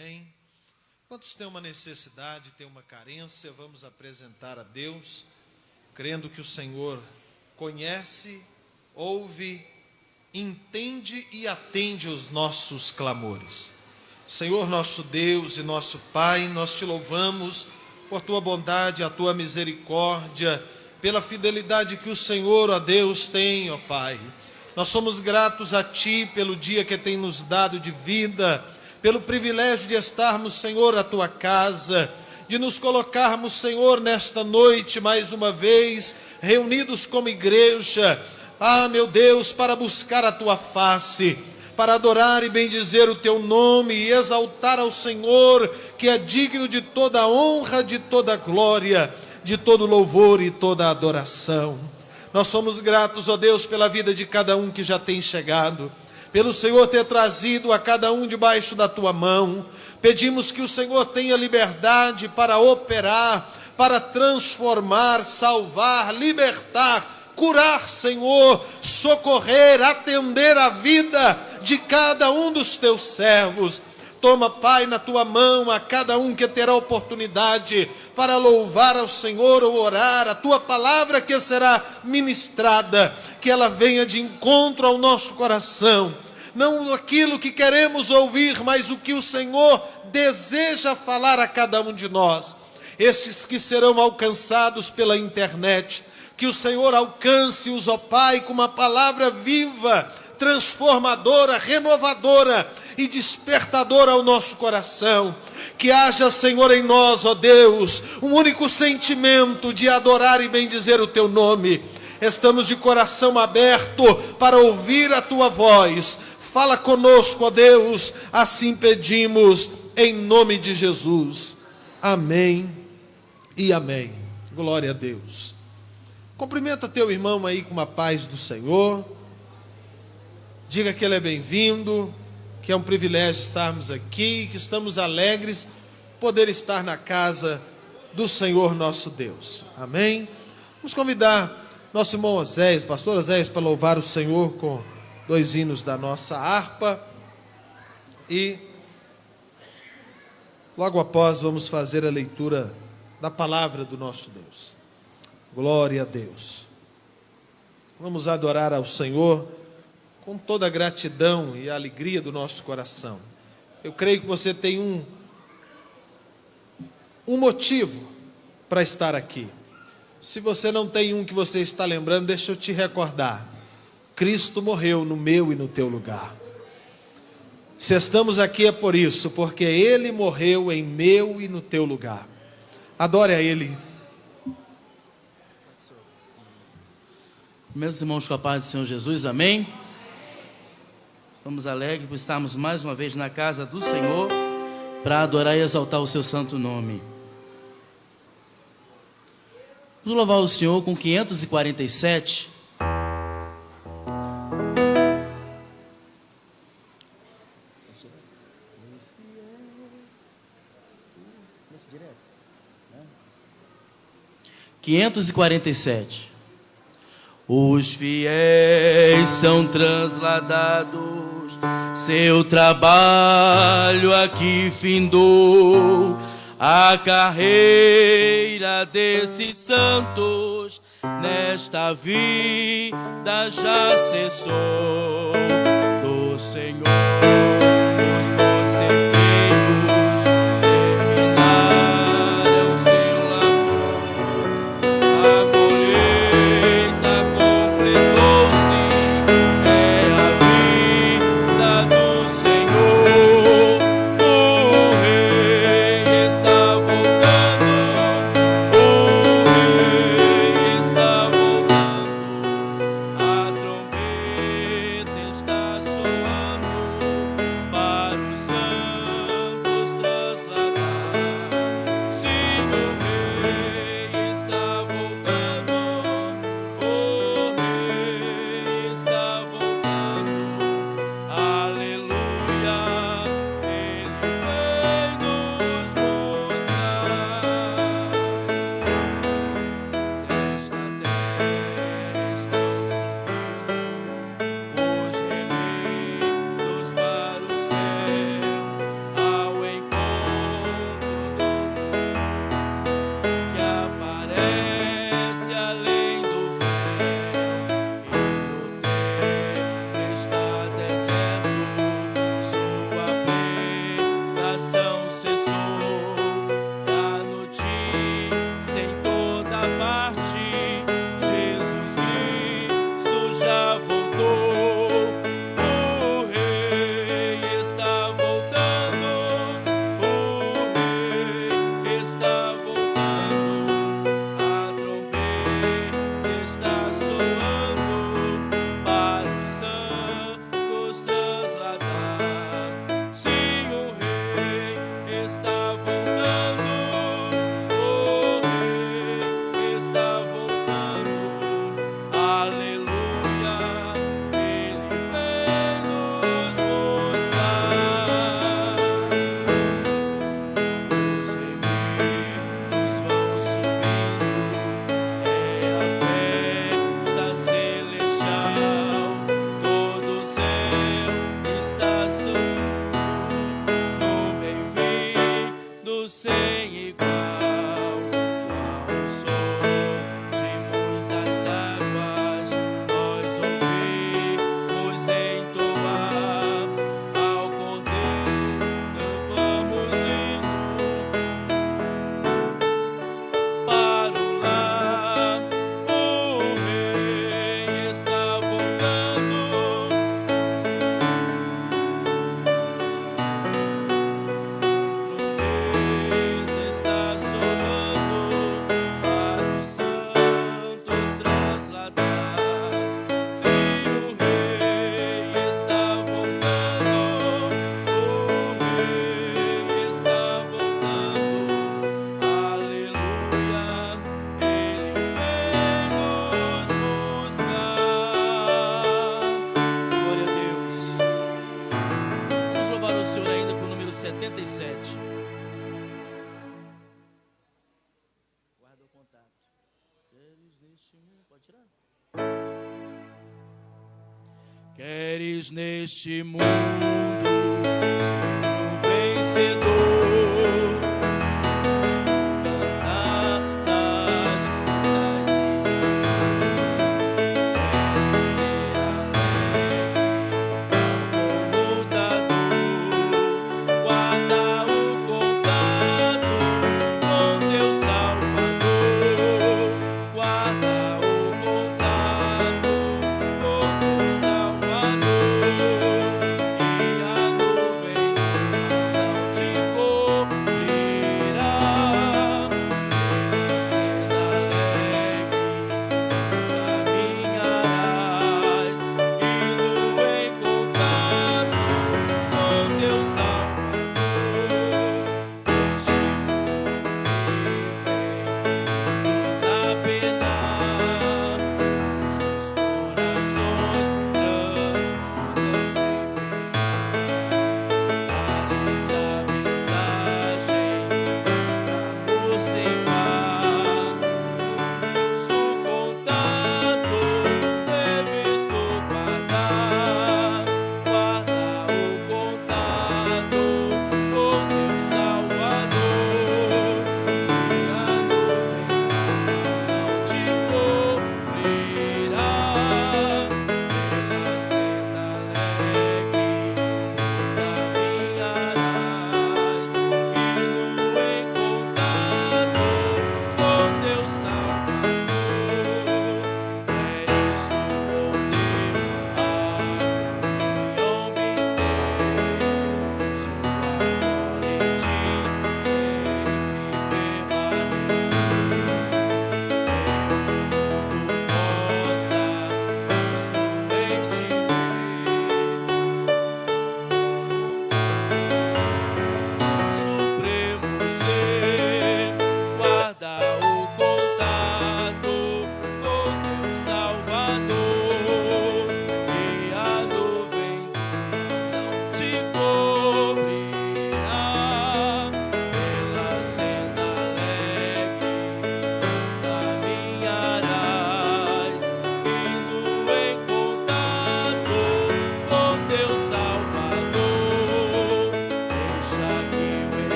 Amém. Quantos têm uma necessidade, têm uma carência, vamos apresentar a Deus, crendo que o Senhor conhece, ouve, entende e atende os nossos clamores. Senhor nosso Deus e nosso Pai, nós te louvamos por tua bondade, a tua misericórdia, pela fidelidade que o Senhor, ó Deus, tem, ó Pai. Nós somos gratos a ti pelo dia que tem nos dado de vida, pelo privilégio de estarmos, Senhor, à tua casa, de nos colocarmos, Senhor, nesta noite, mais uma vez, reunidos como igreja, meu Deus, para buscar a tua face, para adorar e bendizer o teu nome e exaltar ao Senhor, que é digno de toda honra, de toda glória, de todo louvor e toda adoração. Nós somos gratos, ó Deus, pela vida de cada um que já tem chegado, pelo Senhor ter trazido a cada um debaixo da tua mão. Pedimos que o Senhor tenha liberdade para operar, para transformar, salvar, libertar, curar, Senhor, socorrer, atender a vida de cada um dos teus servos. Toma, Pai, na tua mão a cada um que terá oportunidade para louvar ao Senhor ou orar, a tua palavra que será ministrada, que ela venha de encontro ao nosso coração, não aquilo que queremos ouvir, mas o que o Senhor deseja falar a cada um de nós. Estes que serão alcançados pela internet, que o Senhor alcance-os, ó Pai, com uma palavra viva, transformadora, renovadora e despertadora ao nosso coração. Que haja, Senhor, em nós, ó Deus, um único sentimento de adorar e bendizer o teu nome. Estamos de coração aberto para ouvir a tua voz. Fala conosco, ó Deus, assim pedimos, em nome de Jesus. Amém e amém. Glória a Deus. Cumprimenta teu irmão aí com a paz do Senhor. Diga que ele é bem-vindo, que é um privilégio estarmos aqui, que estamos alegres poder estar na casa do Senhor nosso Deus. Amém? Vamos convidar nosso irmão Oséias, pastor Oséias, para louvar o Senhor com 2 hinos da nossa harpa. E logo após vamos fazer a leitura da palavra do nosso Deus. Glória a Deus. Vamos adorar ao Senhor com toda a gratidão e a alegria do nosso coração. Eu creio que você tem um motivo para estar aqui. Se você não tem um que você está lembrando, deixa eu te recordar. Cristo morreu no meu e no teu lugar. Se estamos aqui é por isso, porque Ele morreu em meu e no teu lugar. Adore a Ele. Meus irmãos, com a paz do Senhor Jesus, amém? Estamos alegres por estarmos mais uma vez na casa do Senhor para adorar e exaltar o seu santo nome. Vamos louvar o Senhor com 547. Os fiéis são transladados, seu trabalho aqui findou, a carreira desses santos nesta vida já cessou. Do Senhor os bons feitos terminaram seu labor, a colheita completou-se, é a vida do Senhor. O Rei está voltando, o Rei está voltando, a trombeta está soando para os contato. Queres neste mundo, pode tirar? Queres neste mundo ser um vencedor.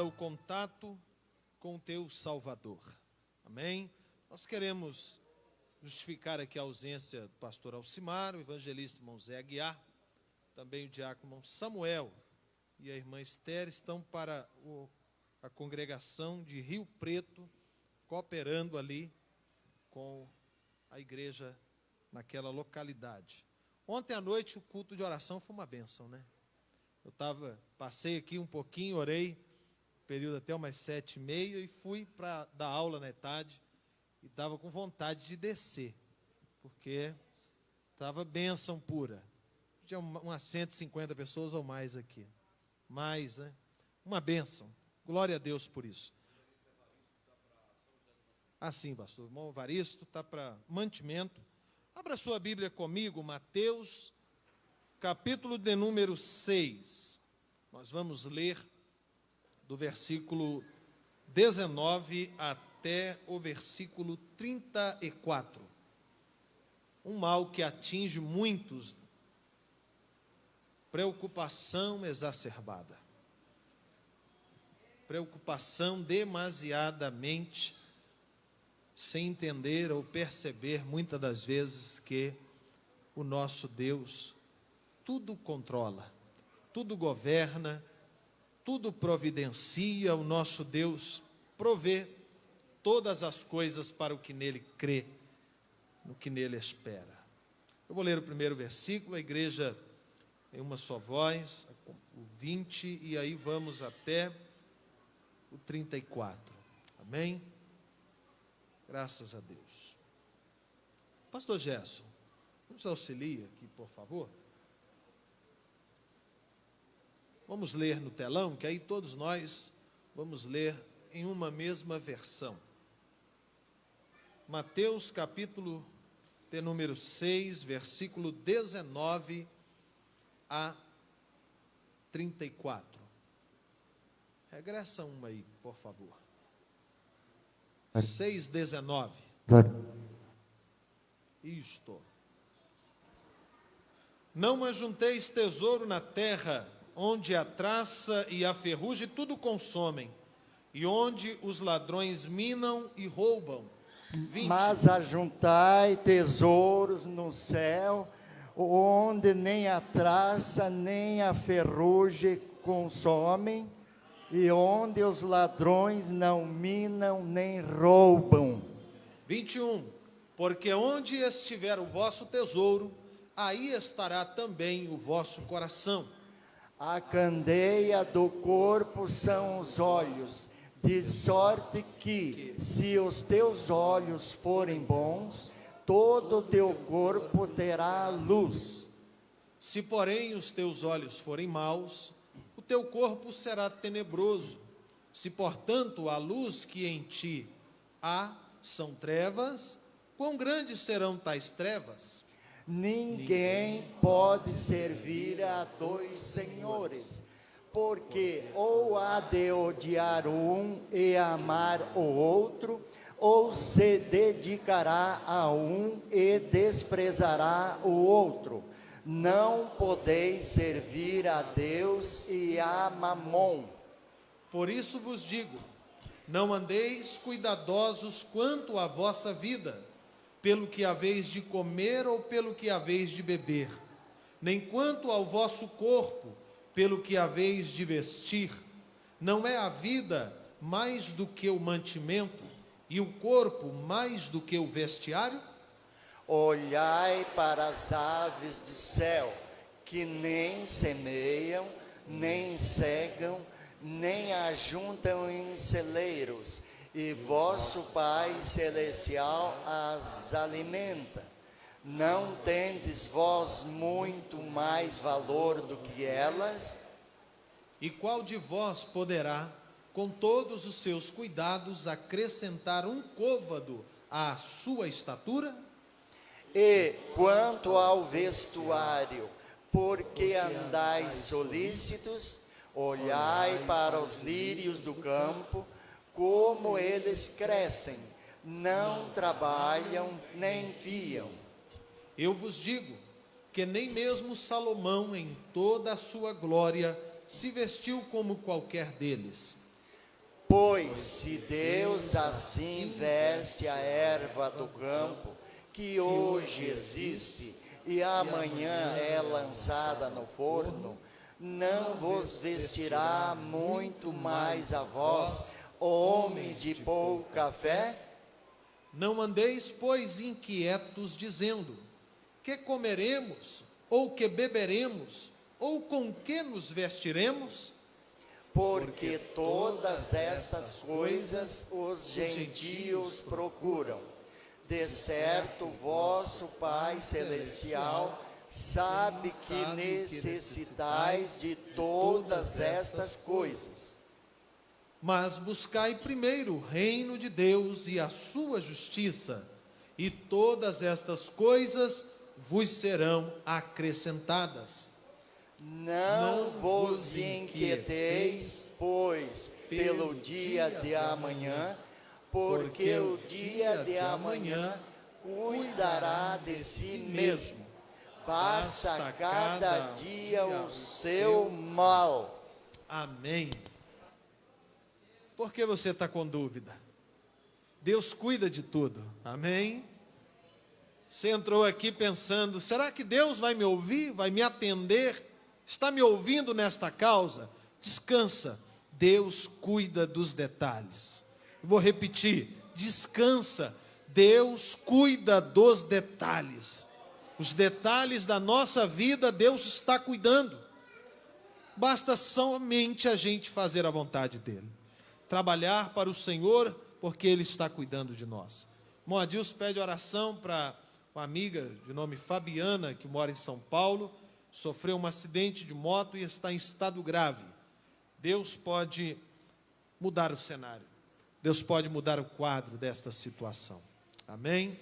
guarda o contato com o teu Salvador. Amém? Nós queremos justificar aqui a ausência do pastor Alcimar, o evangelista irmão Zé Aguiar, também o diácono irmão Samuel e a irmã Esther estão para a congregação de Rio Preto, cooperando ali com a igreja naquela localidade. Ontem à noite o culto de oração foi uma bênção, né? Passei aqui um pouquinho, orei, período até umas 7h30 e fui para dar aula na tarde e estava com vontade de descer, porque estava bênção pura. Tinha umas 150 pessoas ou mais aqui. Mais, né? Uma bênção. Glória a Deus por isso. Assim, pastor. O irmão Evaristo está para mantimento. Abra sua Bíblia comigo, Mateus, capítulo de número 6. Nós vamos ler do versículo 19 até o versículo 34. Um mal que atinge muitos, preocupação exacerbada. Preocupação demasiadamente sem entender ou perceber muitas das vezes que o nosso Deus tudo controla, tudo governa, tudo providencia. O nosso Deus provê todas as coisas para o que nele crê, no que nele espera. Eu vou ler o primeiro versículo, a igreja em uma só voz, o 20, e aí vamos até o 34. Amém? Graças a Deus. Pastor Gerson, nos auxilia aqui, por favor. Vamos ler no telão, que aí todos nós vamos ler em uma mesma versão. Mateus capítulo de número 6, versículo 19 a 34. Regressa uma aí, por favor. 6:19. Isto. Não ajunteis tesouro na terra, onde a traça e a ferrugem tudo consomem, e onde os ladrões minam e roubam. 20. Mas ajuntai tesouros no céu, onde nem a traça nem a ferrugem consomem, e onde os ladrões não minam nem roubam. 21. Porque onde estiver o vosso tesouro, aí estará também o vosso coração. A candeia do corpo são os olhos, de sorte que, se os teus olhos forem bons, todo o teu corpo terá luz. Se, porém, os teus olhos forem maus, o teu corpo será tenebroso. Se, portanto, a luz que em ti há são trevas, quão grandes serão tais trevas? Ninguém pode servir a dois senhores, porque ou há de odiar um e amar o outro, ou se dedicará a um e desprezará o outro. Não podeis servir a Deus e a Mamon. Por isso vos digo, não andeis cuidadosos quanto à vossa vida, pelo que haveis de comer ou pelo que haveis de beber, nem quanto ao vosso corpo, pelo que haveis de vestir. Não é a vida mais do que o mantimento, e o corpo mais do que o vestiário? Olhai para as aves do céu, que nem semeiam, nem cegam, nem ajuntam em celeiros, e vosso Pai Celestial as alimenta. Não tendes vós muito mais valor do que elas? E qual de vós poderá, com todos os seus cuidados, acrescentar um côvado à sua estatura? E quanto ao vestuário, porque andais solícitos, olhai para os lírios do campo, como eles crescem, não trabalham nem fiam. Eu vos digo que nem mesmo Salomão, em toda a sua glória, se vestiu como qualquer deles. Pois se Deus assim veste a erva do campo, que hoje existe e amanhã é lançada no forno, não vos vestirá muito mais a vós, homens de pouca fé? Não andeis, pois, inquietos, dizendo: que comeremos, ou que beberemos, ou com que nos vestiremos? Porque todas essas coisas os gentios procuram. De certo, vosso Pai Celestial sabe que necessitais de todas estas coisas. Mas buscai primeiro o reino de Deus e a sua justiça, e todas estas coisas vos serão acrescentadas. Não vos inquieteis, pois, pelo dia de amanhã, porque o dia de amanhã cuidará de si mesmo. Basta cada dia o seu mal. Amém. Por que você está com dúvida? Deus cuida de tudo, amém? Você entrou aqui pensando, será que Deus vai me ouvir, vai me atender? Está me ouvindo nesta causa? Descansa, Deus cuida dos detalhes. Vou repetir, descansa, Deus cuida dos detalhes. Os detalhes da nossa vida, Deus está cuidando. Basta somente a gente fazer a vontade dEle. Trabalhar para o Senhor, porque Ele está cuidando de nós. Moadilson pede oração para uma amiga de nome Fabiana, que mora em São Paulo, sofreu um acidente de moto e está em estado grave. Deus pode mudar o cenário. Deus pode mudar o quadro desta situação. Amém?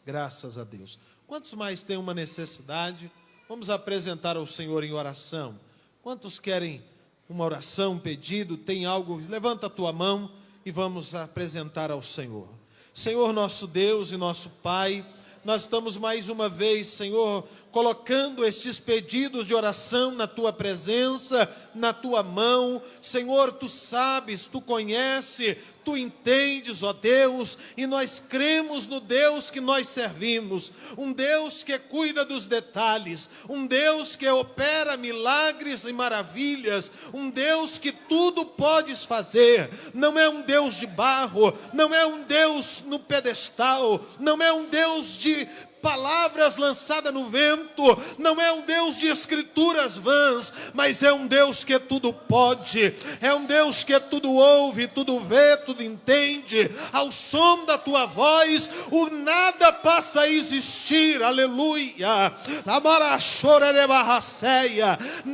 Graças a Deus. Quantos mais têm uma necessidade? Vamos apresentar ao Senhor em oração. Quantos querem uma oração, um pedido, tem algo? Levanta a tua mão e vamos apresentar ao Senhor. Senhor nosso Deus e nosso Pai, nós estamos mais uma vez, Senhor, colocando estes pedidos de oração na Tua presença, na Tua mão. Senhor, Tu sabes, Tu conheces, Tu entendes, ó Deus, e nós cremos no Deus que nós servimos, um Deus que cuida dos detalhes, um Deus que opera milagres e maravilhas, um Deus que tudo podes fazer. Não é um Deus de barro, não é um Deus no pedestal, não é um Deus de palavras lançadas no vento, não é um Deus de escrituras vãs, mas é um Deus que tudo pode, é um Deus que tudo ouve, tudo vê, tudo entende. Ao som da tua voz, o nada passa a existir, aleluia.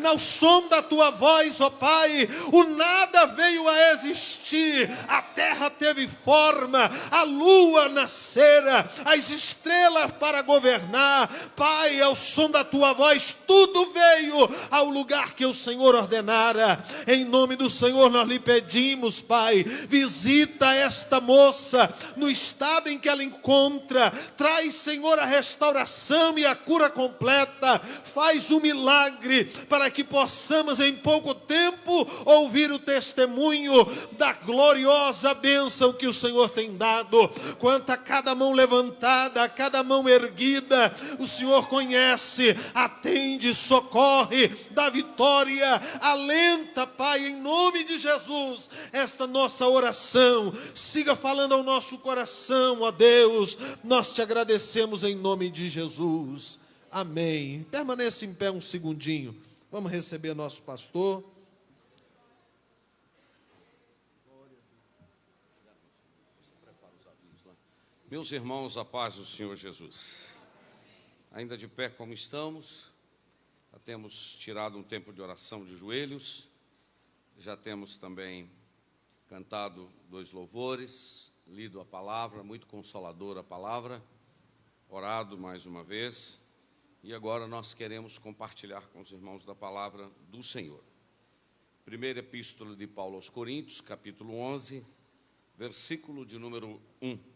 Ao som da tua voz, ó Pai, o nada veio a existir, a terra teve forma, a lua nascera, as estrelas para governar. Pai, ao som da tua voz, tudo veio ao lugar que o Senhor ordenara. Em nome do Senhor nós lhe pedimos, Pai, visita esta moça no estado em que ela encontra, traz, Senhor, a restauração e a cura completa, faz um milagre para que possamos em pouco tempo ouvir o testemunho da gloriosa bênção que o Senhor tem dado. Quanto a cada mão levantada, a cada mão erguida, o Senhor conhece, atende, socorre, dá vitória, alenta, Pai, em nome de Jesus, esta nossa oração. Siga falando ao nosso coração, ó Deus, nós te agradecemos em nome de Jesus, amém. Permaneça em pé um segundinho, vamos receber nosso pastor. Meus irmãos, a paz do Senhor Jesus. Ainda de pé como estamos, já temos tirado um tempo de oração de joelhos, já temos também cantado 2 louvores, lido a palavra, muito consoladora a palavra, orado mais uma vez, e agora nós queremos compartilhar com os irmãos da palavra do Senhor. Primeira epístola de Paulo aos Coríntios, capítulo 11, versículo de número 1.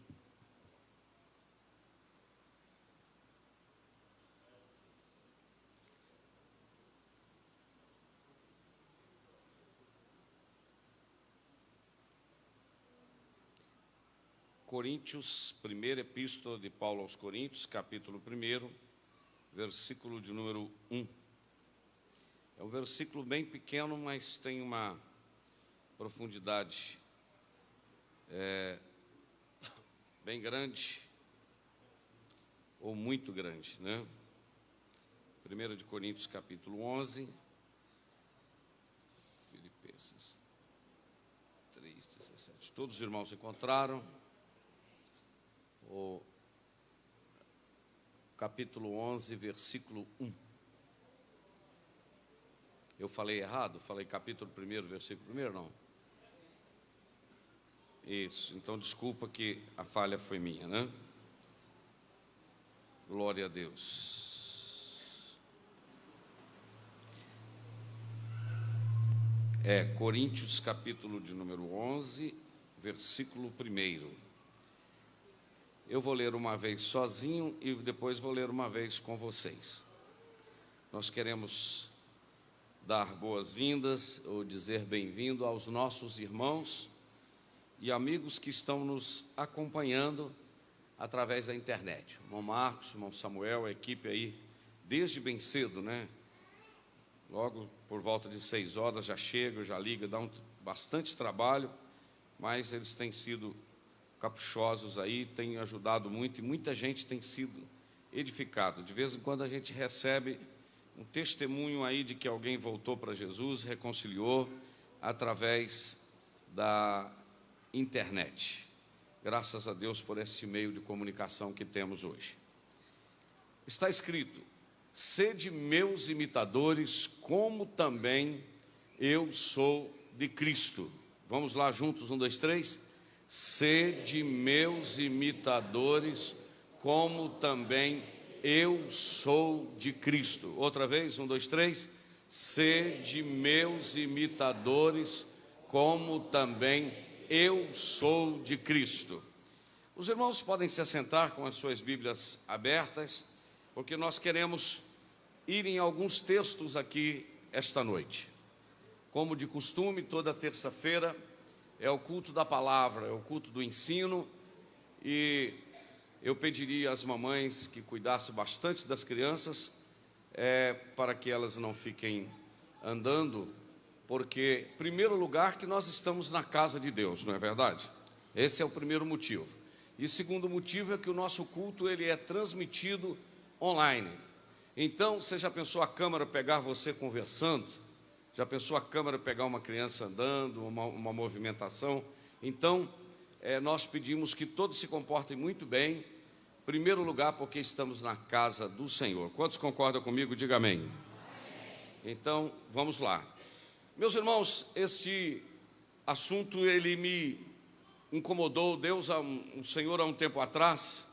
Coríntios, primeira epístola de Paulo aos Coríntios, capítulo 1, versículo de número 1. É um versículo bem pequeno, mas tem uma profundidade bem grande, ou muito grande, né? 1 de Coríntios, capítulo 11, Filipenses 3:17. Todos os irmãos encontraram? O capítulo 11, versículo 1. Eu falei errado? Falei capítulo 1, versículo 1, não? Isso, então desculpa que a falha foi minha, né? Glória a Deus. Coríntios, capítulo de número 11, versículo 1. Eu vou ler uma vez sozinho e depois vou ler uma vez com vocês. Nós queremos dar boas-vindas ou dizer bem-vindo aos nossos irmãos e amigos que estão nos acompanhando através da internet. O irmão Marcos, o irmão Samuel, a equipe aí, desde bem cedo, né? Logo por volta de 6 horas já chega, já liga, dá bastante trabalho, mas eles têm sido caprichosos aí, têm ajudado muito, e muita gente tem sido edificado. De vez em quando a gente recebe um testemunho aí de que alguém voltou para Jesus, reconciliou através da internet. Graças a Deus por esse meio de comunicação que temos hoje. Está escrito: sede meus imitadores, como também eu sou de Cristo. Vamos lá juntos, 1, 2, 3. Sede meus imitadores, como também eu sou de Cristo. Outra vez, 1, 2, 3. Sede meus imitadores, como também eu sou de Cristo. Os irmãos podem se assentar com as suas Bíblias abertas, porque nós queremos ir em alguns textos aqui esta noite. Como de costume, toda terça-feira é o culto da palavra, é o culto do ensino, e eu pediria às mamães que cuidassem bastante das crianças, para que elas não fiquem andando, porque, em primeiro lugar, que nós estamos na casa de Deus, não é verdade? Esse é o primeiro motivo. E o segundo motivo é que o nosso culto ele é transmitido online. Então, você já pensou a câmera pegar você conversando? Já pensou a câmera pegar uma criança andando, uma movimentação? Então, nós pedimos que todos se comportem muito bem, em primeiro lugar, porque estamos na casa do Senhor. Quantos concordam comigo? Diga amém. Então, vamos lá. Meus irmãos, este assunto, ele me incomodou. O Senhor, há um tempo atrás,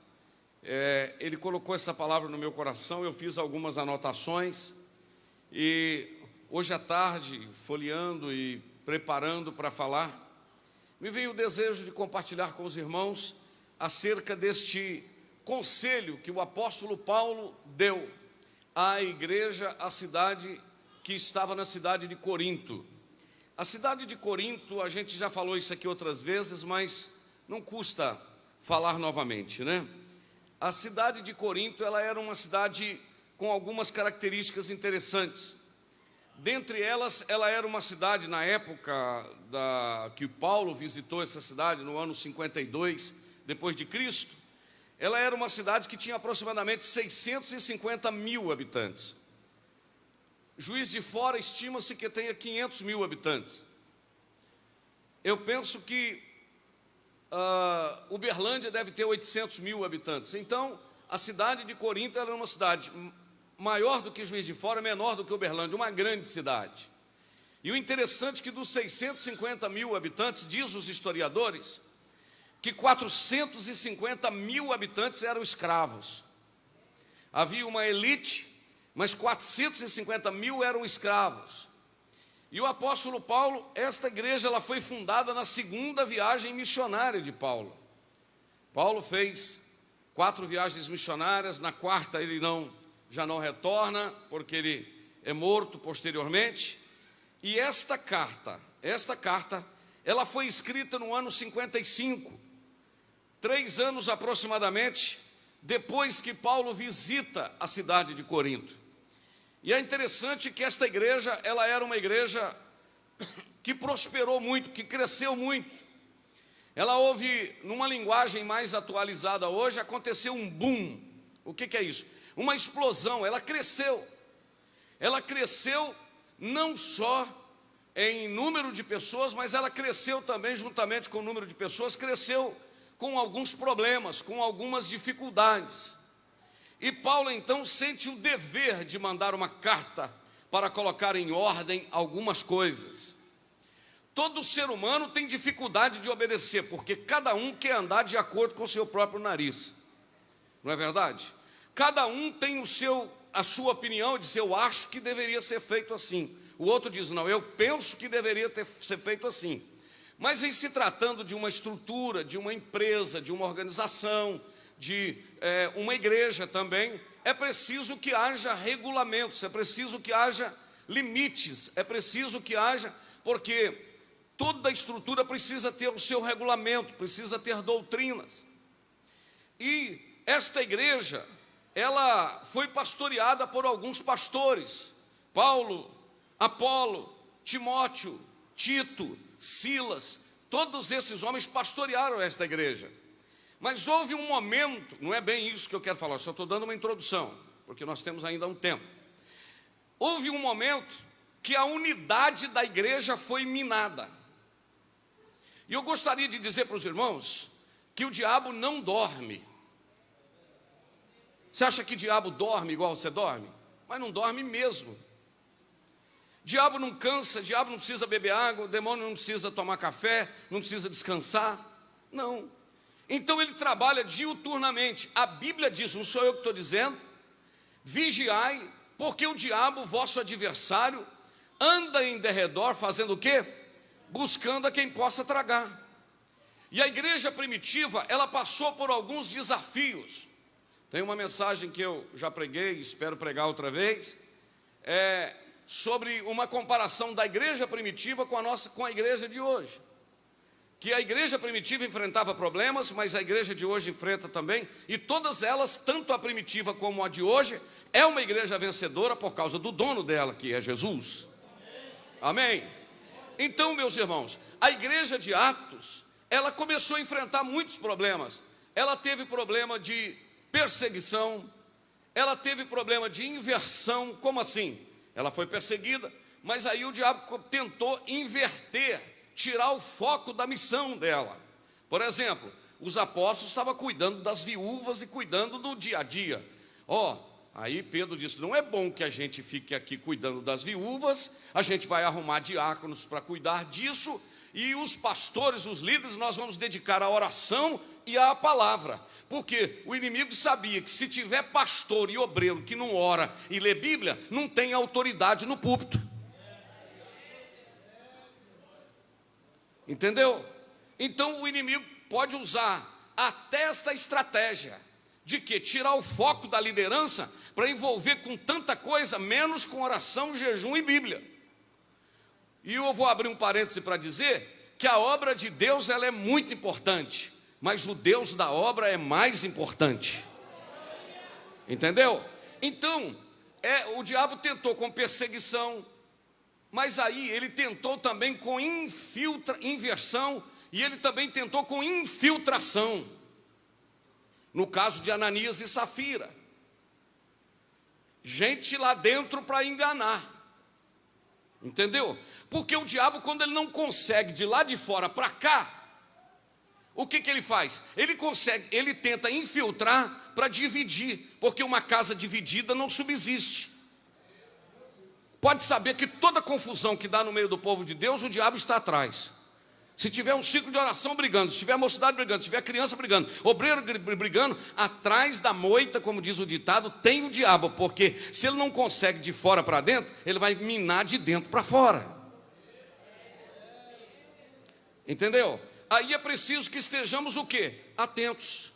Ele colocou essa palavra no meu coração, eu fiz algumas anotações, e hoje à tarde, folheando e preparando para falar, me veio o desejo de compartilhar com os irmãos acerca deste conselho que o apóstolo Paulo deu à igreja, à cidade que estava na cidade de Corinto. A cidade de Corinto, a gente já falou isso aqui outras vezes, mas não custa falar novamente, né? A cidade de Corinto, ela era uma cidade com algumas características interessantes. Dentre elas, ela era uma cidade, na época que Paulo visitou essa cidade, no ano 52, depois de Cristo, ela era uma cidade que tinha aproximadamente 650 mil habitantes. Juiz de Fora estima-se que tenha 500 mil habitantes. Eu penso que Uberlândia deve ter 800 mil habitantes. Então, a cidade de Corinto era uma cidade maior do que Juiz de Fora, menor do que Uberlândia, uma grande cidade. E o interessante é que dos 650 mil habitantes, diz os historiadores, que 450 mil habitantes eram escravos. Havia uma elite, mas 450 mil eram escravos. E o apóstolo Paulo, esta igreja, ela foi fundada na segunda viagem missionária de Paulo. Paulo fez 4 viagens missionárias, na quarta ele já não retorna, porque ele é morto posteriormente. E esta carta, ela foi escrita no ano 55, 3 anos aproximadamente, depois que Paulo visita a cidade de Corinto. E é interessante que esta igreja, ela era uma igreja que prosperou muito, que cresceu muito. Ela houve, numa linguagem mais atualizada hoje, aconteceu um boom. O que é isso? Uma explosão. Ela cresceu. Ela cresceu não só em número de pessoas, mas ela cresceu também, juntamente com o número de pessoas, cresceu com alguns problemas, com algumas dificuldades. E Paulo, então, sente o dever de mandar uma carta para colocar em ordem algumas coisas. Todo ser humano tem dificuldade de obedecer, porque cada um quer andar de acordo com o seu próprio nariz. Não é verdade? Cada um tem a sua opinião, diz, eu acho que deveria ser feito assim. O outro diz, não, eu penso que deveria ser feito assim. Mas em se tratando de uma estrutura, de uma empresa, de uma organização, de uma igreja também, é preciso que haja regulamentos, é preciso que haja limites, é preciso que haja, porque toda estrutura precisa ter o seu regulamento, precisa ter doutrinas. E esta igreja, ela foi pastoreada por alguns pastores: Paulo, Apolo, Timóteo, Tito, Silas. Todos esses homens pastorearam esta igreja. Mas houve um momento, não é bem isso que eu quero falar, só estou dando uma introdução, porque nós temos ainda um tempo. Houve um momento que a unidade da igreja foi minada. E eu gostaria de dizer para os irmãos que o diabo não dorme. Você acha que o diabo dorme igual você dorme? Mas não dorme mesmo. Diabo não cansa, diabo não precisa beber água, o demônio não precisa tomar café, não precisa descansar. Não. Então ele trabalha diuturnamente. A Bíblia diz, não sou eu que estou dizendo: vigiai, porque o diabo, vosso adversário, anda em derredor fazendo o quê? Buscando a quem possa tragar. E a igreja primitiva, ela passou por alguns desafios. Tem uma mensagem que eu já preguei, espero pregar outra vez, sobre uma comparação da igreja primitiva com a igreja de hoje. Que a igreja primitiva enfrentava problemas, mas a igreja de hoje enfrenta também, e todas elas, tanto a primitiva como a de hoje, é uma igreja vencedora por causa do dono dela, que é Jesus. Amém? Então, meus irmãos, a igreja de Atos, ela começou a enfrentar muitos problemas. Ela teve problema de perseguição, ela teve problema de inversão. Como assim? Ela foi perseguida, mas aí o diabo tentou inverter, tirar o foco da missão dela. Por exemplo, os apóstolos estavam cuidando das viúvas e cuidando do dia a dia. Aí Pedro disse: não é bom que a gente fique aqui cuidando das viúvas, a gente vai arrumar diáconos para cuidar disso, e os pastores, os líderes, nós vamos dedicar à oração e à palavra, porque o inimigo sabia que se tiver pastor e obreiro que não ora e lê Bíblia, não tem autoridade no púlpito. Entendeu? Então o inimigo pode usar até esta estratégia de que tirar o foco da liderança para envolver com tanta coisa, menos com oração, jejum e Bíblia. E eu vou abrir um parêntese para dizer que a obra de Deus, ela é muito importante, mas o Deus da obra é mais importante. Entendeu? Então, o diabo tentou com perseguição, mas aí ele tentou também com inversão, e ele também tentou com infiltração. No caso de Ananias e Safira, gente lá dentro para enganar. Entendeu? Porque o diabo, quando ele não consegue de lá de fora para cá, o que ele faz? Ele tenta infiltrar para dividir, porque uma casa dividida não subsiste. Pode saber que toda confusão que dá no meio do povo de Deus, o diabo está atrás. Se tiver um ciclo de oração brigando, se tiver mocidade brigando, se tiver criança brigando, obreiro brigando, atrás da moita, como diz o ditado, tem o diabo, porque se ele não consegue de fora para dentro, ele vai minar de dentro para fora. Entendeu? Aí é preciso que estejamos o quê? Atentos.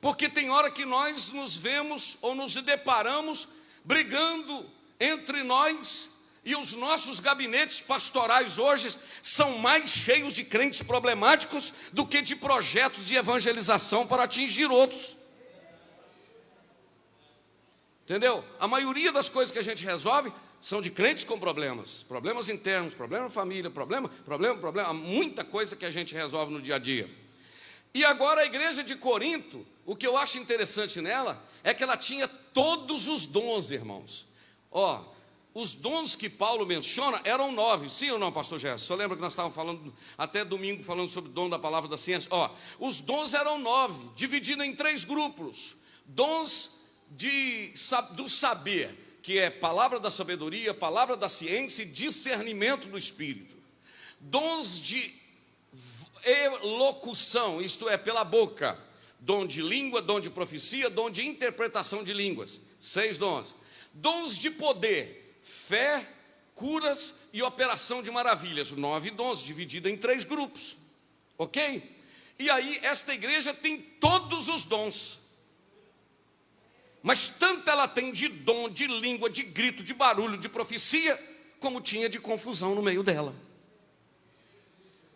Porque tem hora que nós nos vemos ou nos deparamos brigando entre nós, e os nossos gabinetes pastorais hoje são mais cheios de crentes problemáticos do que de projetos de evangelização para atingir outros. Entendeu? A maioria das coisas que a gente resolve são de crentes com problemas internos, problema família, problema, muita coisa que a gente resolve no dia a dia. E agora a igreja de Corinto, o que eu acho interessante nela é que ela tinha todos os dons, irmãos. Os dons que Paulo menciona eram 9, sim ou não, pastor Gerson? O senhor lembra que nós estávamos falando, até domingo, falando sobre o dom da palavra da ciência? Os dons eram 9, divididos em 3 grupos. Dons do saber, que é palavra da sabedoria, palavra da ciência e discernimento do Espírito. Dons de elocução, isto é, pela boca. Dom de língua, dom de profecia, dom de interpretação de línguas. 6 dons. Dons de poder, fé, curas e operação de maravilhas. 9 dons, dividido em 3 grupos. Ok? E aí, esta igreja tem todos os dons. Mas tanto ela tem de dom, de língua, de grito, de barulho, de profecia, como tinha de confusão no meio dela.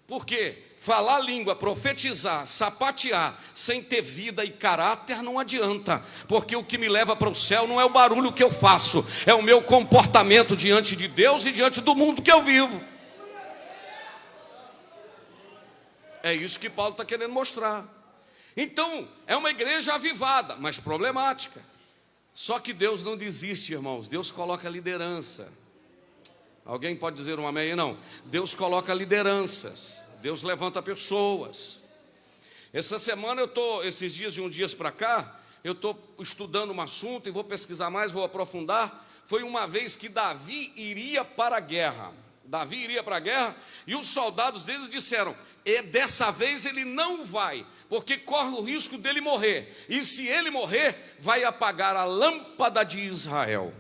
Porque falar língua, profetizar, sapatear, sem ter vida e caráter não adianta. Porque o que me leva para o céu não é o barulho que eu faço, é o meu comportamento diante de Deus e diante do mundo que eu vivo. É isso que Paulo está querendo mostrar. Então, é uma igreja avivada, mas problemática. Só que Deus não desiste, irmãos. Deus coloca liderança. Alguém pode dizer um amém? Não. Deus coloca lideranças. Deus levanta pessoas. Essa semana esses dias de uns dias para cá, eu estou estudando um assunto e vou pesquisar mais, vou aprofundar. Foi uma vez que Davi iria para a guerra. Davi iria para a guerra e os soldados deles disseram: e dessa vez ele não vai, porque corre o risco dele morrer. E se ele morrer, vai apagar a lâmpada de Israel.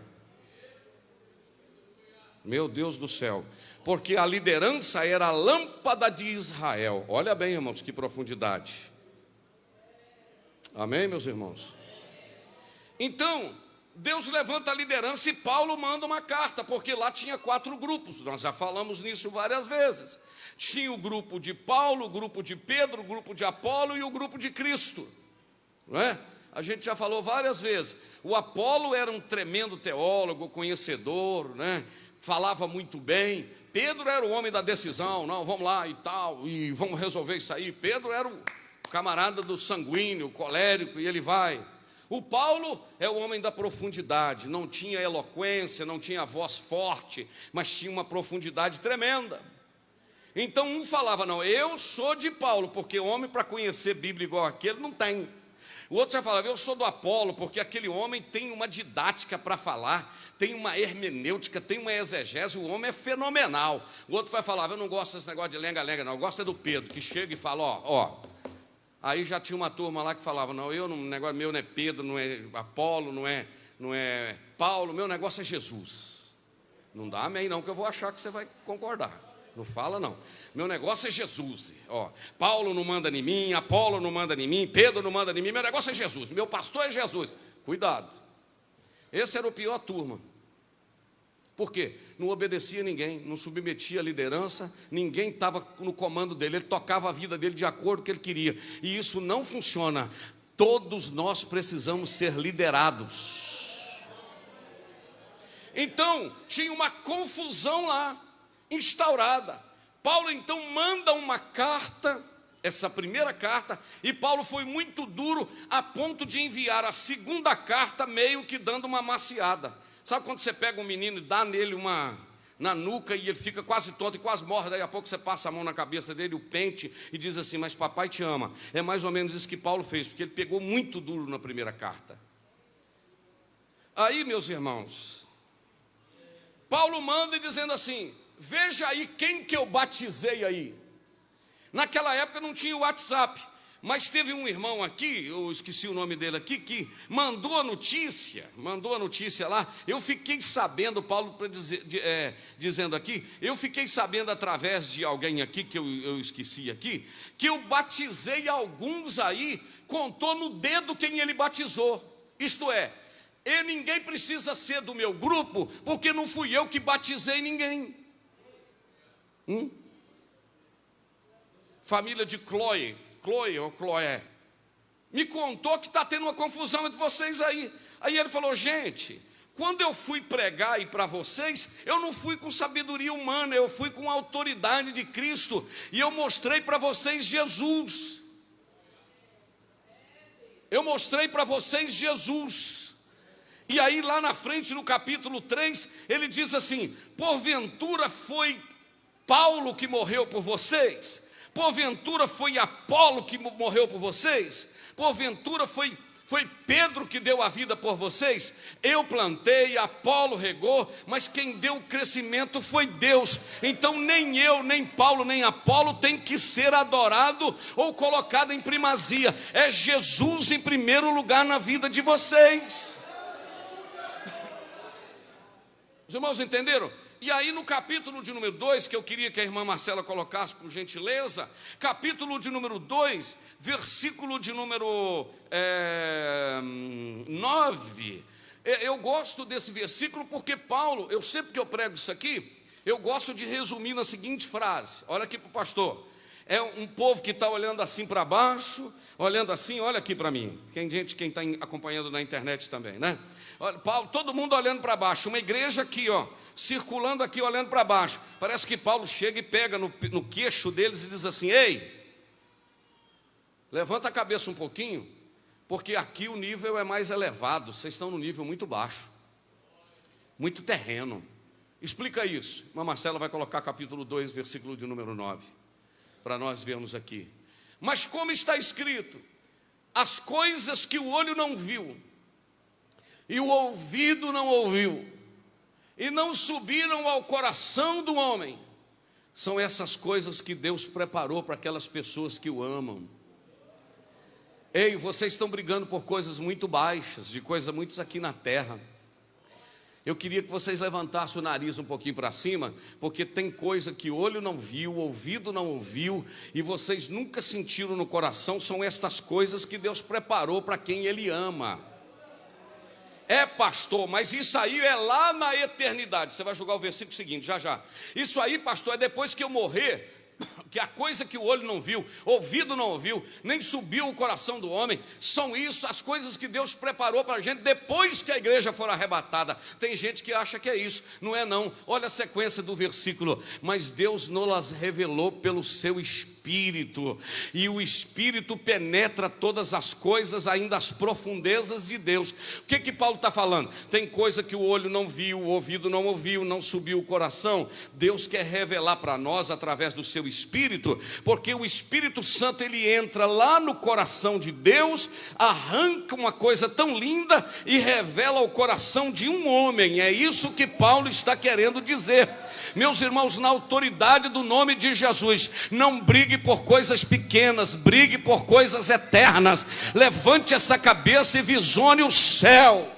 Meu Deus do céu. Porque a liderança era a lâmpada de Israel. Olha bem, irmãos, que profundidade. Amém, meus irmãos? Então, Deus levanta a liderança e Paulo manda uma carta, porque lá tinha 4 grupos. Nós já falamos nisso várias vezes. Tinha o grupo de Paulo, o grupo de Pedro, o grupo de Apolo e o grupo de Cristo. Não é? A gente já falou várias vezes. O Apolo era um tremendo teólogo, conhecedor, né? Falava muito bem. Pedro era o homem da decisão, não, vamos lá e tal, e vamos resolver isso aí. Pedro era o camarada do sanguíneo, colérico, e ele vai. O Paulo é o homem da profundidade, não tinha eloquência, não tinha voz forte, mas tinha uma profundidade tremenda. Então um falava: não, eu sou de Paulo, porque homem para conhecer Bíblia igual aquele não tem. O outro já falava: eu sou do Apolo, porque aquele homem tem uma didática para falar, tem uma hermenêutica, tem uma exegese, o homem é fenomenal. O outro vai falar: eu não gosto desse negócio de lenga-lenga não, eu gosto é do Pedro, que chega e fala, ó. Aí já tinha uma turma lá que falava: não, o negócio meu não é Pedro, não é Apolo, não é Paulo, meu negócio é Jesus. Não dá amém não, que eu vou achar que você vai concordar. Não fala não, meu negócio é Jesus. Paulo não manda em mim, Apolo não manda em mim, Pedro não manda em mim, meu negócio é Jesus, meu pastor é Jesus. Cuidado, esse era o pior turma. Por quê? Não obedecia ninguém, não submetia a liderança, ninguém estava no comando dele, ele tocava a vida dele de acordo com o que ele queria, e isso não funciona. Todos nós precisamos ser liderados. Então, tinha uma confusão lá, instaurada. Paulo então manda uma carta, essa primeira carta, e Paulo foi muito duro a ponto de enviar a segunda carta meio que dando uma maciada. Sabe quando você pega um menino e dá nele na nuca e ele fica quase tonto e quase morre, daí a pouco você passa a mão na cabeça dele, o pente, e diz assim: mas papai te ama. É mais ou menos isso que Paulo fez, porque ele pegou muito duro na primeira carta. Aí, meus irmãos, Paulo manda dizendo assim: veja aí quem que eu batizei aí. Naquela época não tinha o WhatsApp, mas teve um irmão aqui, eu esqueci o nome dele aqui, que mandou a notícia lá. Eu fiquei sabendo, Paulo dizendo aqui, eu fiquei sabendo através de alguém aqui, que eu esqueci aqui, que eu batizei alguns aí, contou no dedo quem ele batizou. Isto é, e ninguém precisa ser do meu grupo, porque não fui eu que batizei ninguém. Família de Chloe ou Chloé, me contou que está tendo uma confusão entre vocês aí. Aí ele falou: gente, quando eu fui pregar aí para vocês, eu não fui com sabedoria humana, eu fui com a autoridade de Cristo, e eu mostrei para vocês Jesus. Eu mostrei para vocês Jesus. E aí lá na frente, no capítulo 3, ele diz assim: porventura foi Paulo que morreu por vocês? Porventura foi Apolo que morreu por vocês? Porventura foi Pedro que deu a vida por vocês? Eu plantei, Apolo regou, mas quem deu o crescimento foi Deus. Então nem eu, nem Paulo, nem Apolo tem que ser adorado ou colocado em primazia. É Jesus em primeiro lugar na vida de vocês. Os irmãos entenderam? E aí no capítulo de número 2, que eu queria que a irmã Marcela colocasse por gentileza, capítulo de número 2, versículo de número 9, eu gosto desse versículo porque Paulo, eu sempre que eu prego isso aqui, eu gosto de resumir na seguinte frase, olha aqui para o pastor: É um povo que está olhando assim para baixo, olhando assim, olha aqui para mim. Tem gente, quem está acompanhando na internet também, né? Olha, Paulo, todo mundo olhando para baixo, uma igreja aqui, ó, circulando aqui, olhando para baixo. Parece que Paulo chega e pega no queixo deles e diz assim: ei, levanta a cabeça um pouquinho, porque aqui o nível é mais elevado, vocês estão no nível muito baixo, muito terreno. Explica isso. Irmã Marcela vai colocar capítulo 2, versículo de número 9, para nós vermos aqui. Mas como está escrito, as coisas que o olho não viu, e o ouvido não ouviu, e não subiram ao coração do homem, são essas coisas que Deus preparou para aquelas pessoas que o amam. Ei, vocês estão brigando por coisas muito baixas, de coisas muito aqui na terra. Eu queria que vocês levantassem o nariz um pouquinho para cima, porque tem coisa que o olho não viu, o ouvido não ouviu, e vocês nunca sentiram no coração, são estas coisas que Deus preparou para quem Ele ama. É, pastor, mas isso aí é lá na eternidade. Você vai jogar o versículo seguinte, já. Isso aí, pastor, é depois que eu morrer, que a coisa que o olho não viu, ouvido não ouviu, nem subiu o coração do homem, são isso, as coisas que Deus preparou para a gente depois que a igreja for arrebatada. Tem gente que acha que é isso, não é não. Olha a sequência do versículo: mas Deus nos revelou pelo seu Espírito, e o Espírito penetra todas as coisas, ainda as profundezas de Deus. O que Paulo está falando? Tem coisa que o olho não viu, o ouvido não ouviu, não subiu o coração. Deus quer revelar para nós através do seu Espírito, porque o Espírito Santo, ele entra lá no coração de Deus, arranca uma coisa tão linda e revela o coração de um homem. É isso que Paulo está querendo dizer. Meus irmãos, na autoridade do nome de Jesus, não brigue por coisas pequenas, brigue por coisas eternas. Levante essa cabeça e visione o céu.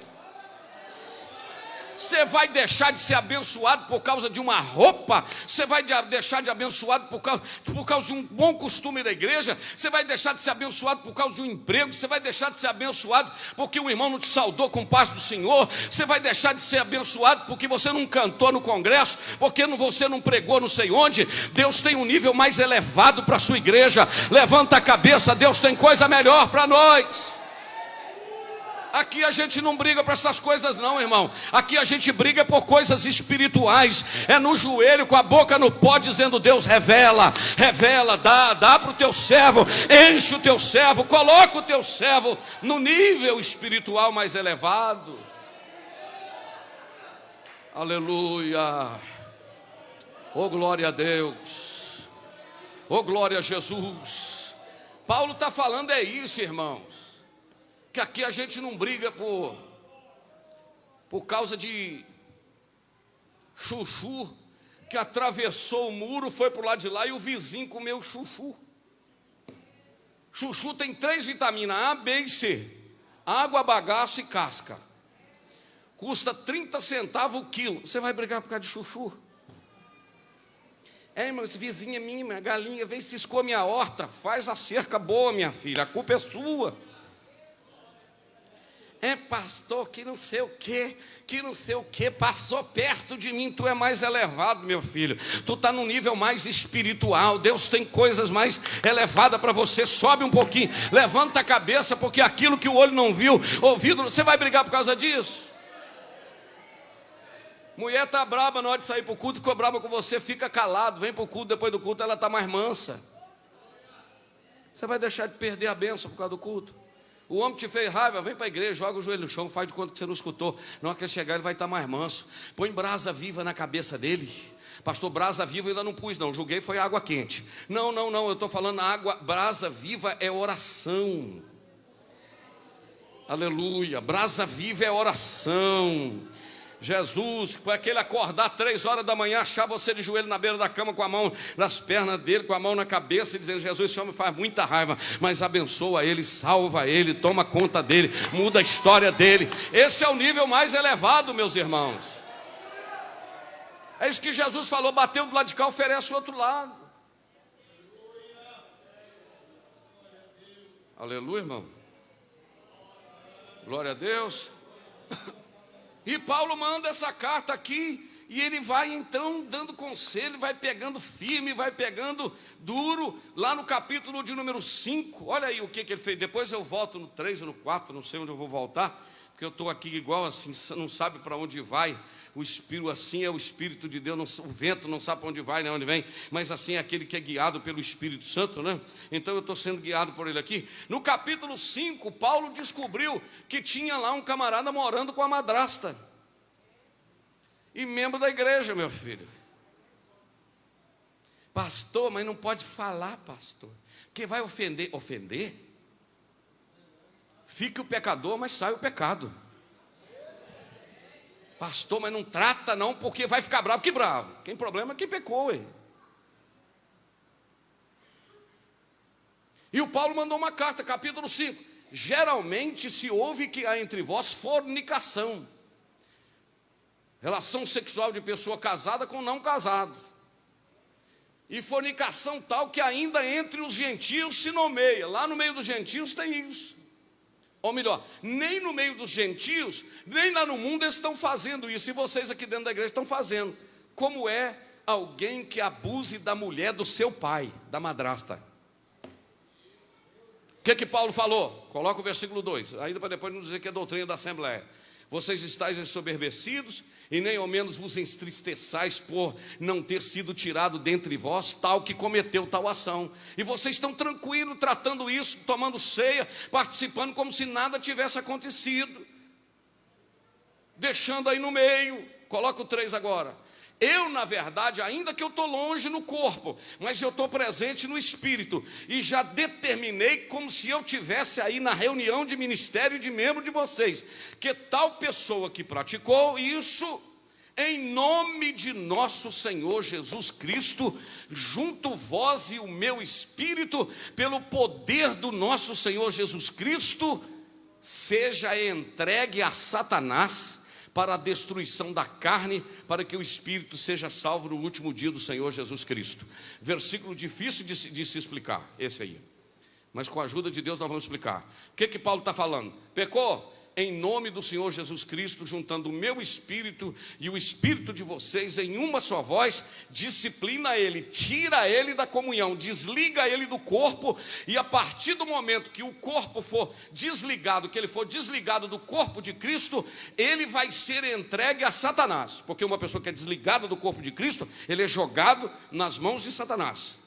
Você vai deixar de ser abençoado por causa de uma roupa? Você vai deixar de ser abençoado por causa de um bom costume da igreja? Você vai deixar de ser abençoado por causa de um emprego? Você vai deixar de ser abençoado porque o irmão não te saudou com paz do Senhor? Você vai deixar de ser abençoado porque você não cantou no congresso? Porque você não pregou não sei onde? Deus tem um nível mais elevado para a sua igreja. Levanta a cabeça, Deus tem coisa melhor para nós. Aqui a gente não briga por essas coisas não, irmão. Aqui a gente briga por coisas espirituais. É no joelho, com a boca no pó, dizendo: Deus, revela, dá para o teu servo, enche o teu servo, coloca o teu servo no nível espiritual mais elevado. Aleluia. Oh, glória a Deus. Oh, glória a Jesus. Paulo está falando é isso, irmãos, que aqui a gente não briga por causa de chuchu, que atravessou o muro, foi para o lado de lá e o vizinho comeu chuchu. Chuchu tem 3 vitaminas, A, B e C: água, bagaço e casca. Custa 30 centavos o quilo. Você vai brigar por causa de chuchu? É, irmão, esse vizinho é minha, galinha, vem se escoa minha horta. Faz a cerca boa, minha filha, a culpa é sua. É, pastor, que não sei o que, passou perto de mim. Tu é mais elevado, meu filho. Tu está no nível mais espiritual. Deus tem coisas mais elevadas para você. Sobe um pouquinho, levanta a cabeça, porque aquilo que o olho não viu, ouvido, você vai brigar por causa disso? Mulher está braba na hora de sair para o culto, ficou braba com você, fica calado, vem para o culto, depois do culto ela está mais mansa. Você vai deixar de perder a bênção por causa do culto? O homem te fez raiva, vem para a igreja, joga o joelho no chão, faz de conta que você não escutou. Na hora que ele chegar, ele vai estar mais manso. Põe brasa viva na cabeça dele. Pastor, brasa viva eu ainda não pus não, julguei foi água quente. Não, eu estou falando água, brasa viva é oração. Aleluia, brasa viva é oração. Jesus, para aquele acordar 3 horas da manhã, achar você de joelho na beira da cama, com a mão nas pernas dele, com a mão na cabeça, e dizendo: Jesus, esse homem faz muita raiva, mas abençoa ele, salva ele, toma conta dele, muda a história dele. Esse é o nível mais elevado, meus irmãos. É isso que Jesus falou: bateu do lado de cá, oferece o outro lado. Aleluia, irmão. Glória a Deus. E Paulo manda essa carta aqui, E ele vai então dando conselho, vai pegando firme, vai pegando duro, lá no capítulo de número 5, olha aí o que ele fez. Depois eu volto no 3 ou no 4, não sei onde eu vou voltar, porque eu estou aqui igual assim, não sabe para onde vai. O Espírito assim é o Espírito de Deus, o vento não sabe para onde vai, nem onde vem, mas assim é aquele que é guiado pelo Espírito Santo, né? Então eu estou sendo guiado por ele aqui. No capítulo 5, Paulo descobriu que tinha lá um camarada morando com a madrasta, e membro da igreja, meu filho. Pastor, mas não pode falar, pastor, porque vai ofender. Ofender? Fique o pecador, mas sai o pecado. Pastor, mas não trata não, porque vai ficar bravo. Que bravo? Quem problema é quem pecou, hein? E o Paulo mandou uma carta, capítulo 5. Geralmente se ouve que há entre vós fornicação, relação sexual de pessoa casada com não casado, e fornicação tal que ainda entre os gentios se nomeia. Lá no meio dos gentios tem isso. Ou melhor, nem no meio dos gentios, nem lá no mundo eles estão fazendo isso, e vocês aqui dentro da igreja estão fazendo. Como é alguém que abuse da mulher do seu pai, da madrasta? O que Paulo falou? Coloca o versículo 2, ainda para depois não dizer que é doutrina da Assembleia. Vocês estáis ensoberbecidos, e nem ao menos vos entristeçais por não ter sido tirado dentre vós tal que cometeu tal ação. E vocês estão tranquilos tratando isso, tomando ceia, participando como se nada tivesse acontecido, deixando aí no meio. Coloca o 3 agora. Eu, na verdade, ainda que eu estou longe no corpo, mas eu estou presente no espírito, e já determinei, como se eu tivesse aí na reunião de ministério de membro de vocês, que tal pessoa que praticou isso, em nome de nosso Senhor Jesus Cristo, junto vós e o meu espírito, pelo poder do nosso Senhor Jesus Cristo, seja entregue a Satanás, para a destruição da carne, para que o espírito seja salvo no último dia do Senhor Jesus Cristo. Versículo difícil de se explicar, esse aí, mas com a ajuda de Deus nós vamos explicar. O que Paulo está falando? Pecou? Em nome do Senhor Jesus Cristo, juntando o meu espírito e o espírito de vocês em uma só voz, disciplina ele, tira ele da comunhão, desliga ele do corpo, e a partir do momento que o corpo for desligado, que ele for desligado do corpo de Cristo, ele vai ser entregue a Satanás, porque uma pessoa que é desligada do corpo de Cristo, ele é jogado nas mãos de Satanás.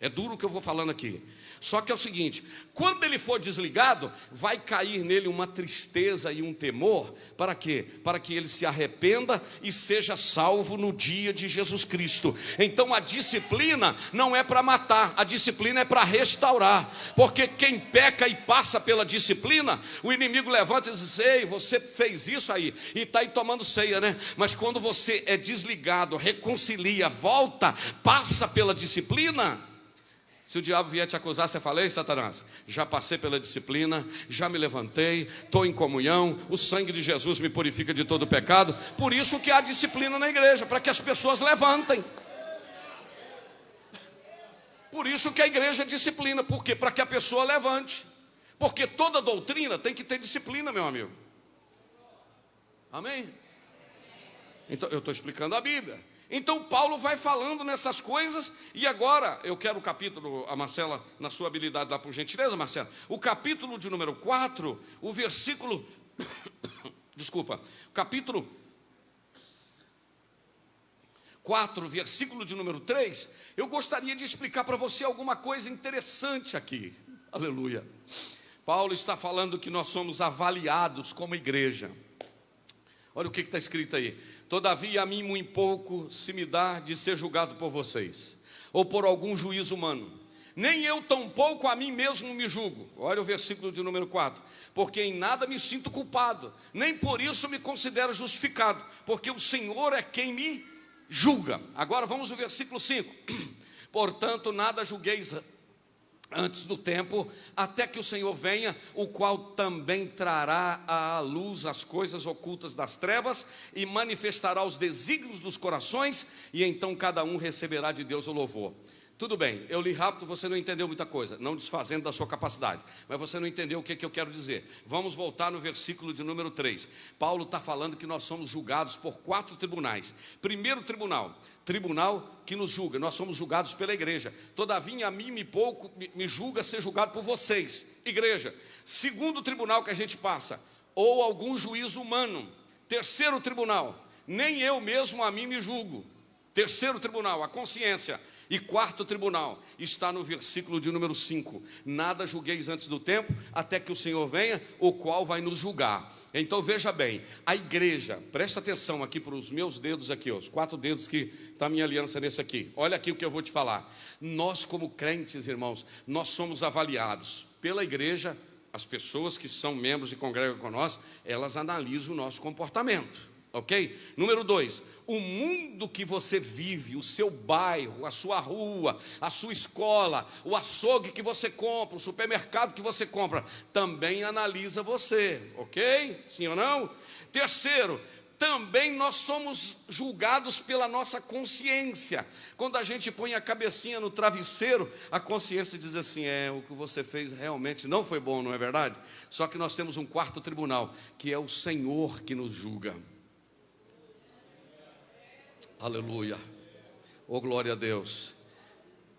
É duro o que eu vou falando aqui. Só que é o seguinte, quando ele for desligado, vai cair nele uma tristeza e um temor. Para quê? Para que ele se arrependa e seja salvo no dia de Jesus Cristo. Então a disciplina não é para matar, a disciplina é para restaurar. Porque quem peca e passa pela disciplina, o inimigo levanta e diz: ei, você fez isso aí, e está aí tomando ceia, né? Mas quando você é desligado, reconcilia, volta, passa pela disciplina, se o diabo vier te acusar, você fala: ei, Satanás, já passei pela disciplina, já me levantei, estou em comunhão, o sangue de Jesus me purifica de todo pecado. Por isso que há disciplina na igreja, para que as pessoas levantem. Por isso que a igreja disciplina. Por quê? Para que a pessoa levante. Porque toda doutrina tem que ter disciplina, meu amigo. Amém? Então, eu estou explicando a Bíblia. Então Paulo vai falando nessas coisas. E agora eu quero o capítulo, a Marcela, na sua habilidade lá, por gentileza, Marcela, o capítulo de número 4, o versículo desculpa, capítulo 4, versículo de número 3. Eu gostaria de explicar para você alguma coisa interessante aqui. Aleluia. Paulo está falando que nós somos avaliados como igreja. Olha o que está escrito aí: todavia a mim muito pouco se me dá de ser julgado por vocês, ou por algum juízo humano. Nem eu tampouco a mim mesmo me julgo. Olha o versículo de número 4. Porque em nada me sinto culpado, nem por isso me considero justificado, porque o Senhor é quem me julga. Agora vamos ao versículo 5. Portanto, nada julgueis antes do tempo, até que o Senhor venha, o qual também trará à luz as coisas ocultas das trevas e manifestará os desígnios dos corações, e então cada um receberá de Deus o louvor. Tudo bem, eu li rápido, você não entendeu muita coisa, não desfazendo da sua capacidade, mas você não entendeu o que eu quero dizer. Vamos voltar no versículo de número 3. Paulo está falando que nós somos julgados por 4 tribunais. Primeiro tribunal que nos julga, nós somos julgados pela igreja. Todavia a mim me julga ser julgado por vocês, igreja. Segundo tribunal que a gente passa, ou algum juízo humano. Terceiro tribunal, nem eu mesmo a mim me julgo. Terceiro tribunal, a consciência. E quarto tribunal, está no versículo de número 5. Nada julgueis antes do tempo, até que o Senhor venha, o qual vai nos julgar. Então veja bem, a igreja, presta atenção aqui para os meus dedos aqui, ó, os 4 dedos que está a minha aliança nesse aqui. Olha aqui o que eu vou te falar. Nós como crentes, irmãos, nós somos avaliados pela igreja. As pessoas que são membros e congregam com nós, elas analisam o nosso comportamento. Ok? Número 2, o mundo que você vive, o seu bairro, a sua rua, a sua escola, o açougue que você compra, o supermercado que você compra, também analisa você, ok? Sim ou não? Terceiro, também nós somos julgados pela nossa consciência. Quando a gente põe a cabecinha no travesseiro, a consciência diz assim, o que você fez realmente não foi bom, não é verdade? Só que nós temos um quarto tribunal, que é o Senhor que nos julga. Aleluia, oh glória a Deus.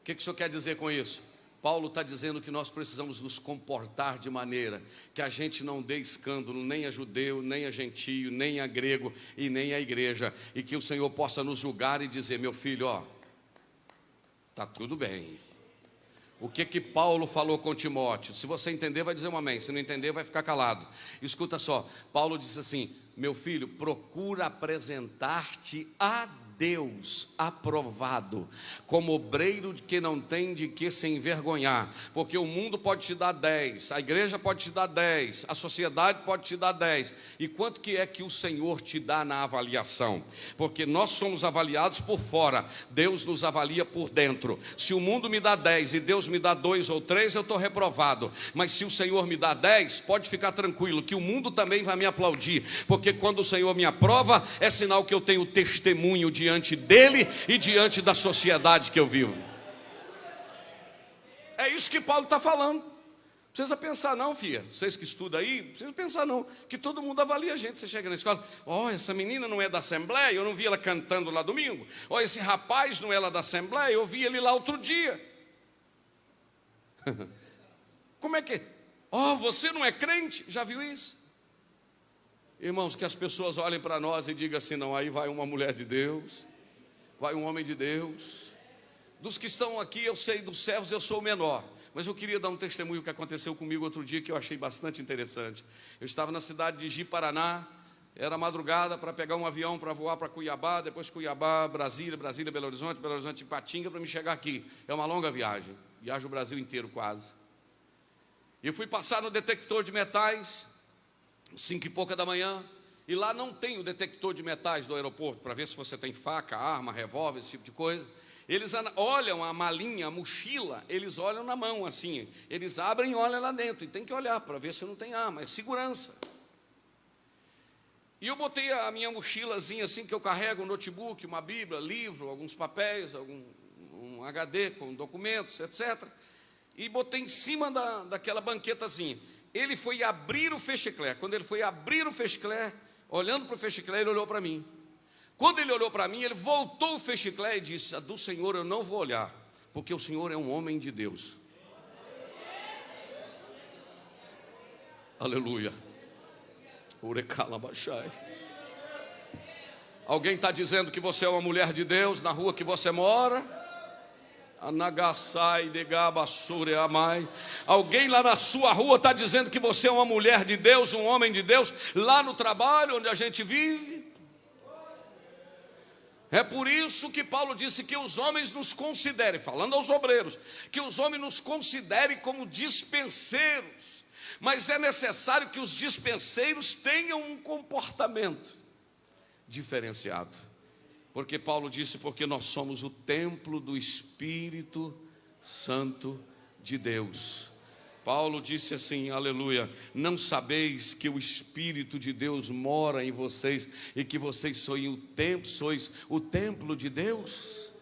O que o Senhor quer dizer com isso? Paulo está dizendo que nós precisamos nos comportar de maneira que a gente não dê escândalo, nem a judeu, nem a gentio, nem a grego e nem a igreja, e que o Senhor possa nos julgar e dizer, meu filho, ó, está tudo bem. O que Paulo falou com Timóteo? Se você entender, vai dizer um amém, se não entender, vai ficar calado. Escuta só, Paulo disse assim, meu filho, procura apresentar-te a Deus aprovado, como obreiro que não tem de que se envergonhar, porque o mundo pode te dar 10, a igreja pode te dar 10, a sociedade pode te dar 10, e quanto que é que o Senhor te dá na avaliação? Porque nós somos avaliados por fora, Deus nos avalia por dentro. Se o mundo me dá 10 e Deus me dá 2 ou 3, eu estou reprovado, mas se o Senhor me dá 10, pode ficar tranquilo, que o mundo também vai me aplaudir, porque quando o Senhor me aprova, é sinal que eu tenho testemunho diante dele e diante da sociedade que eu vivo. É isso que Paulo está falando. Não precisa pensar não, filha, vocês que estudam aí, não precisa pensar não, que todo mundo avalia a gente. Você chega na escola, essa menina não é da Assembleia, eu não vi ela cantando lá domingo. Esse rapaz não é lá da Assembleia, eu vi ele lá outro dia. Como é que? Você não é crente? Já viu isso? Irmãos, que as pessoas olhem para nós e digam assim, não, aí vai uma mulher de Deus, vai um homem de Deus. Dos que estão aqui, eu sei, dos servos eu sou o menor, mas eu queria dar um testemunho que aconteceu comigo outro dia, que eu achei bastante interessante. Eu estava na cidade de Ji-Paraná, era madrugada para pegar um avião para voar para Cuiabá, depois Cuiabá, Brasília, Belo Horizonte, Ipatinga, para me chegar aqui. É uma longa viagem, viajo o Brasil inteiro quase. E fui passar no detector de metais, 5 e pouca da manhã, e lá não tem o detector de metais do aeroporto, para ver se você tem faca, arma, revólver, esse tipo de coisa. Eles olham a malinha, a mochila, eles olham na mão assim, eles abrem e olham lá dentro, e tem que olhar para ver se não tem arma, é segurança. E eu botei a minha mochilazinha assim, que eu carrego um notebook, uma bíblia, livro, alguns papéis, um HD com documentos, etc. E botei em cima daquela banquetazinha. Ele foi abrir o fecheclé. Quando ele foi abrir o fecheclé, olhando para o fecheclé, ele olhou para mim. Quando ele olhou para mim, ele voltou o fecheclé e disse, a do Senhor eu não vou olhar, porque o Senhor é um homem de Deus. Aleluia. Alguém está dizendo que você é uma mulher de Deus na rua que você mora? Alguém lá na sua rua está dizendo que você é uma mulher de Deus, um homem de Deus, lá no trabalho onde a gente vive? É por isso que Paulo disse que os homens nos considerem, falando aos obreiros, que os homens nos considerem como dispenseiros, mas é necessário que os dispenseiros tenham um comportamento diferenciado. Porque Paulo disse, porque nós somos o templo do Espírito Santo de Deus. Paulo disse assim, aleluia, não sabeis que o Espírito de Deus mora em vocês e que vocês sois o templo de Deus?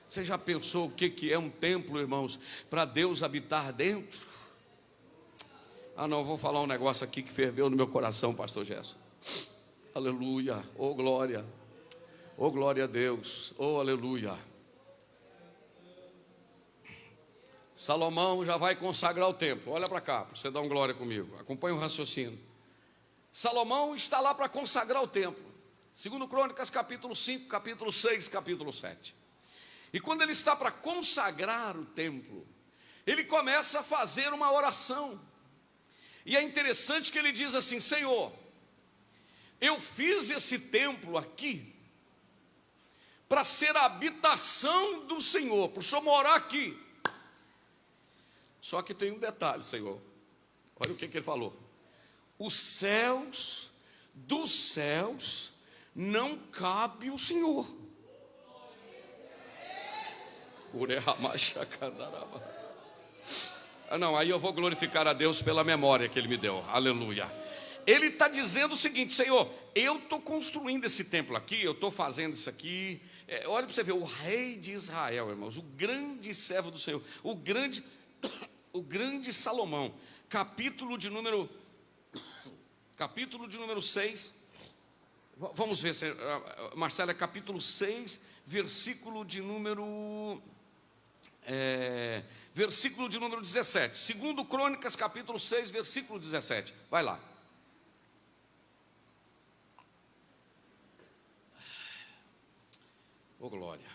Você já pensou o que é um templo, irmãos, para Deus habitar dentro? Ah, não, vou falar um negócio aqui que ferveu no meu coração, pastor Gerson. Aleluia, oh glória a Deus, oh aleluia. Salomão já vai consagrar o templo. Olha para cá, para você dar um glória comigo. Acompanhe o raciocínio. Salomão está lá para consagrar o templo. 2 Crônicas, capítulo 5, capítulo 6, capítulo 7. E quando ele está para consagrar o templo, ele começa a fazer uma oração. E é interessante que ele diz assim: Senhor, eu fiz esse templo aqui para ser a habitação do Senhor, para o Senhor morar aqui. Só que tem um detalhe, Senhor. Olha o que ele falou: os céus dos céus não cabe o Senhor. Ah, não, aí eu vou glorificar a Deus pela memória que Ele me deu. Aleluia. Ele está dizendo o seguinte: Senhor, eu estou construindo esse templo aqui, eu estou fazendo isso aqui. Olha para você ver, o rei de Israel, irmãos, o grande servo do Senhor, o grande Salomão, capítulo de número 6. Vamos ver, Marcela, capítulo 6, versículo de número 17. Segundo Crônicas, capítulo 6, versículo 17. Vai lá. Oh glória.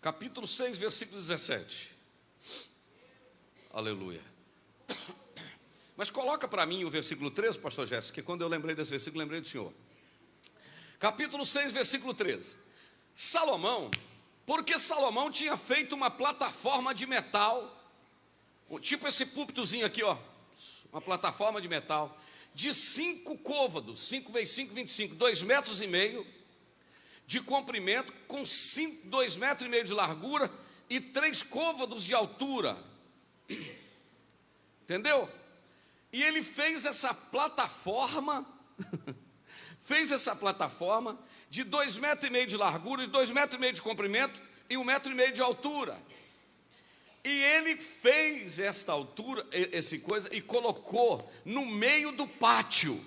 Capítulo 6, versículo 17. Aleluia. Mas coloca para mim o versículo 13, pastor Jéssica, que quando eu lembrei desse versículo, lembrei do Senhor. Capítulo 6, versículo 13. Salomão, porque Salomão tinha feito uma plataforma de metal, tipo esse púlpitozinho aqui, ó, uma plataforma de metal, de 5 côvados, 5 vezes 5, 25, 2,5 metros de comprimento, com 2,5 metros de largura e 3 côvados de altura. Entendeu? E ele fez essa plataforma, de 2,5 metros de largura e 2,5 metros de comprimento e 1,5 metro de altura. E ele fez esta altura, essa coisa, e colocou no meio do pátio.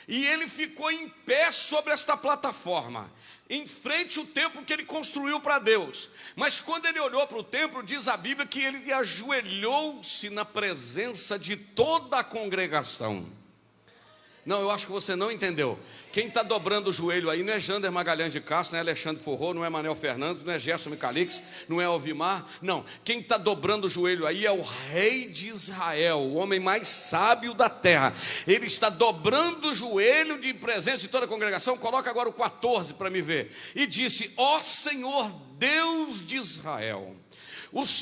E ele ficou em pé sobre esta plataforma, em frente ao templo que ele construiu para Deus. Mas quando ele olhou para o templo, diz a Bíblia que ele ajoelhou-se na presença de toda a congregação. Não, eu acho que você não entendeu. Quem está dobrando o joelho aí não é Jander Magalhães de Castro, não é Alexandre Forró, não é Manel Fernandes, não é Gerson Micalix, não é Alvimar, não. Quem está dobrando o joelho aí é o rei de Israel, o homem mais sábio da terra. Ele está dobrando o joelho de presença de toda a congregação. Coloca agora o 14 para me ver. E disse: ó Senhor Deus de Israel,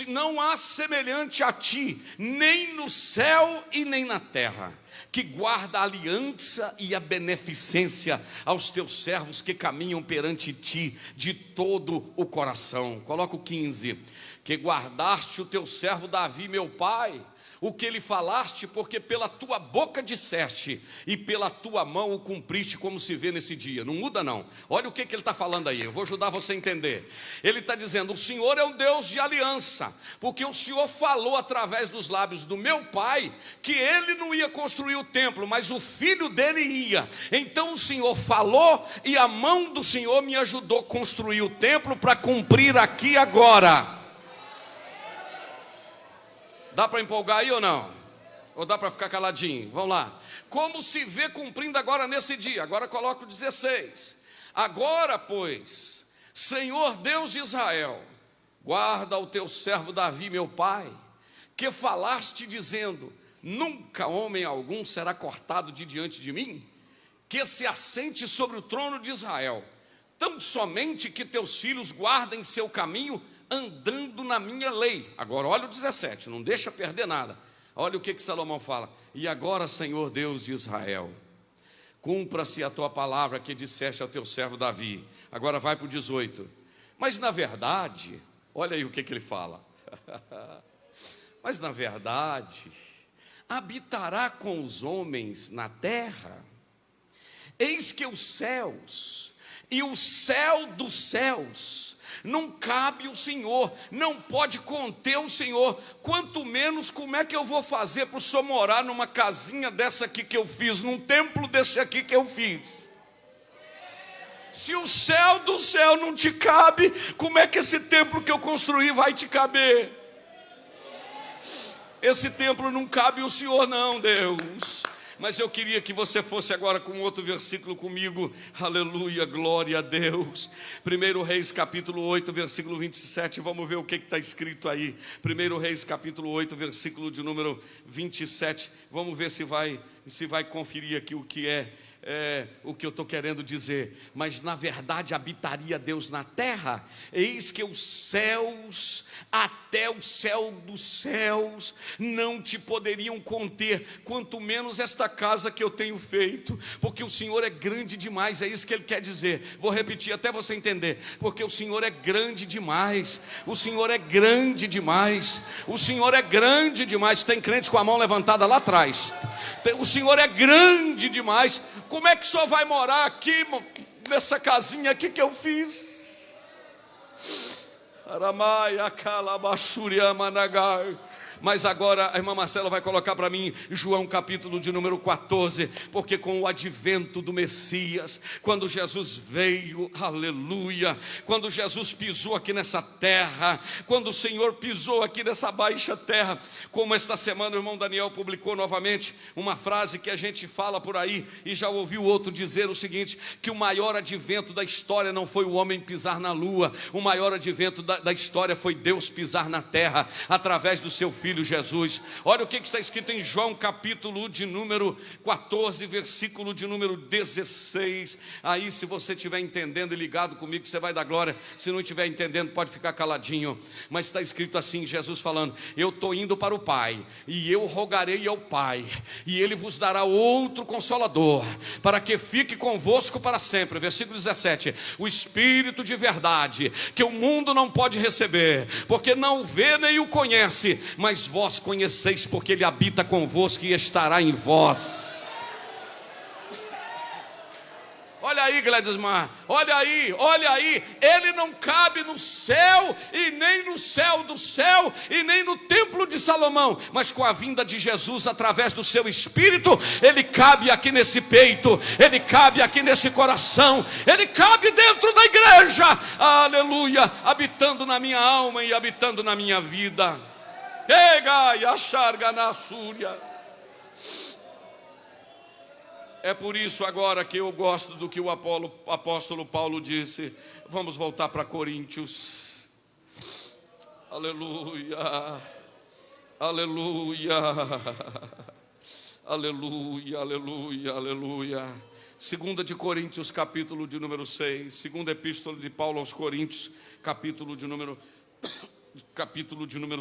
não há semelhante a ti, nem no céu e nem na terra, que guarda a aliança e a beneficência aos teus servos que caminham perante ti de todo o coração. Coloca o 15. Que guardaste o teu servo Davi, meu pai, o que lhe falaste, porque pela tua boca disseste, e pela tua mão o cumpriste, como se vê nesse dia. Não muda não. Olha o que ele está falando aí, eu vou ajudar você a entender. Ele está dizendo: o Senhor é um Deus de aliança, porque o Senhor falou através dos lábios do meu pai, que ele não ia construir o templo, mas o filho dele ia. Então o Senhor falou, e a mão do Senhor me ajudou a construir o templo, para cumprir aqui agora. Dá para empolgar aí ou não? Ou dá para ficar caladinho? Vamos lá. Como se vê cumprindo agora nesse dia? Agora coloca o 16. Agora, pois, Senhor Deus de Israel, guarda o teu servo Davi, meu pai, que falaste dizendo: nunca homem algum será cortado de diante de mim, que se assente sobre o trono de Israel, tão somente que teus filhos guardem seu caminho, andando na minha lei. Agora olha o 17, não deixa perder nada. Olha o que Salomão fala: e agora, Senhor Deus de Israel, cumpra-se a tua palavra que disseste ao teu servo Davi. Agora vai para o 18. Mas na verdade, olha aí o que ele fala. Mas na verdade, habitará com os homens na terra. Eis que os céus e o céu dos céus não cabe o Senhor, não pode conter o Senhor, quanto menos como é que eu vou fazer para o Senhor morar numa casinha dessa aqui que eu fiz, num templo desse aqui que eu fiz? Se o céu do céu não te cabe, como é que esse templo que eu construí vai te caber? Esse templo não cabe o Senhor não, Deus. Mas eu queria que você fosse agora com outro versículo comigo. Aleluia, glória a Deus. 1 Reis capítulo 8, versículo 27. Vamos ver o que está escrito aí. 1 Reis capítulo 8, versículo de número 27. Vamos ver se vai conferir aqui o que o que eu estou querendo dizer. Mas na verdade habitaria Deus na terra, eis que os céus, até o céu dos céus, não te poderiam conter, quanto menos esta casa que eu tenho feito, porque o Senhor é grande demais. É isso que Ele quer dizer. Vou repetir até você entender. Porque o Senhor é grande demais. O Senhor é grande demais. O Senhor é grande demais. Tem crente com a mão levantada lá atrás. O Senhor é grande demais. Como é que o Senhor vai morar aqui, nessa casinha aqui que eu fiz? Aramaia, Calabachúria, Managar. Mas agora a irmã Marcela vai colocar para mim João capítulo de número 14, porque com o advento do Messias, quando Jesus veio, aleluia, quando Jesus pisou aqui nessa terra, quando o Senhor pisou aqui nessa baixa terra, como esta semana o irmão Daniel publicou novamente uma frase que a gente fala por aí, e já ouviu outro dizer o seguinte, que o maior advento da história não foi o homem pisar na lua, o maior advento da história foi Deus pisar na terra, através do seu Filho Jesus. Olha o que está escrito em João capítulo de número 14, versículo de número 16. Aí se você estiver entendendo e ligado comigo, você vai dar glória. Se não estiver entendendo, pode ficar caladinho. Mas está escrito assim, Jesus falando: eu estou indo para o Pai, e eu rogarei ao Pai, e Ele vos dará outro Consolador, para que fique convosco para sempre. Versículo 17: o Espírito de verdade, que o mundo não pode receber, porque não o vê nem o conhece, mas vós conheceis, porque Ele habita convosco e estará em vós. Olha aí, Gladysmar, olha aí, Ele não cabe no céu, e nem no céu do céu, e nem no templo de Salomão, mas com a vinda de Jesus, através do seu Espírito, Ele cabe aqui nesse peito, Ele cabe aqui nesse coração, Ele cabe dentro da igreja, aleluia, habitando na minha alma e habitando na minha vida. É por isso agora que eu gosto do que o apóstolo Paulo disse. Vamos voltar para Coríntios. Aleluia, aleluia, aleluia, aleluia, aleluia. 2 de Coríntios capítulo de número 6, segunda epístola de Paulo aos Coríntios, capítulo de número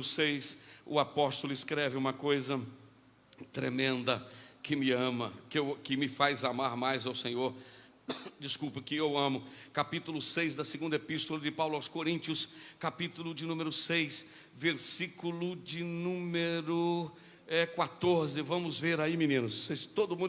6, o apóstolo escreve uma coisa tremenda, que me ama, que me faz amar mais ao Senhor, desculpa, que eu amo. Capítulo 6 da segunda epístola de Paulo aos Coríntios, capítulo de número 6, versículo de número 14, vamos ver aí, meninos.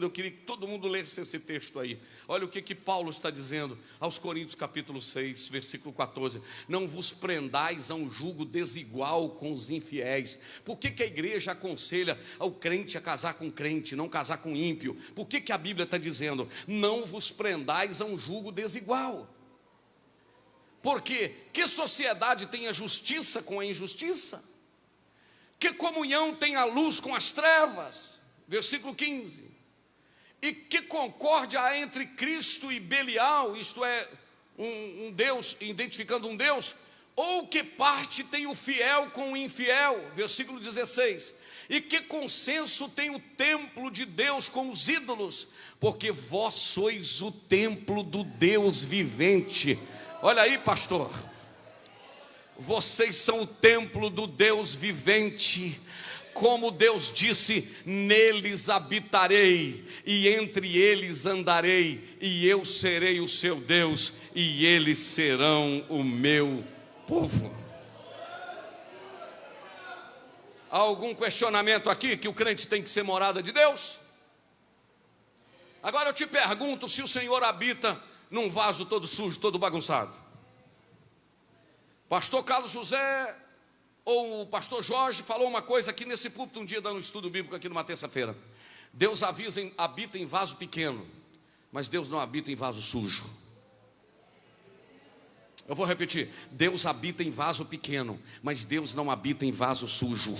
Eu queria que todo mundo lesse esse texto aí. Olha o que Paulo está dizendo aos Coríntios capítulo 6, versículo 14: não vos prendais a um jugo desigual com os infiéis. Por que a igreja aconselha ao crente a casar com crente, não casar com ímpio? Por que a Bíblia está dizendo não vos prendais a um jugo desigual? Porque que sociedade tem a justiça com a injustiça? Que comunhão tem a luz com as trevas? Versículo 15. E que concórdia há entre Cristo e Belial, isto é, um Deus, identificando um Deus? Ou que parte tem o fiel com o infiel? Versículo 16. E que consenso tem o templo de Deus com os ídolos? Porque vós sois o templo do Deus vivente. Olha aí, pastor. Vocês são o templo do Deus vivente. Como Deus disse: neles habitarei, e entre eles andarei, e eu serei o seu Deus, e eles serão o meu povo. Há algum questionamento aqui que o crente tem que ser morada de Deus? Agora eu te pergunto, se o Senhor habita num vaso todo sujo, todo bagunçado? Pastor Carlos José ou o pastor Jorge falou uma coisa aqui nesse púlpito um dia, dando um estudo bíblico aqui numa terça-feira. Deus habita em vaso pequeno, mas Deus não habita em vaso sujo. Eu vou repetir: Deus habita em vaso pequeno, mas Deus não habita em vaso sujo.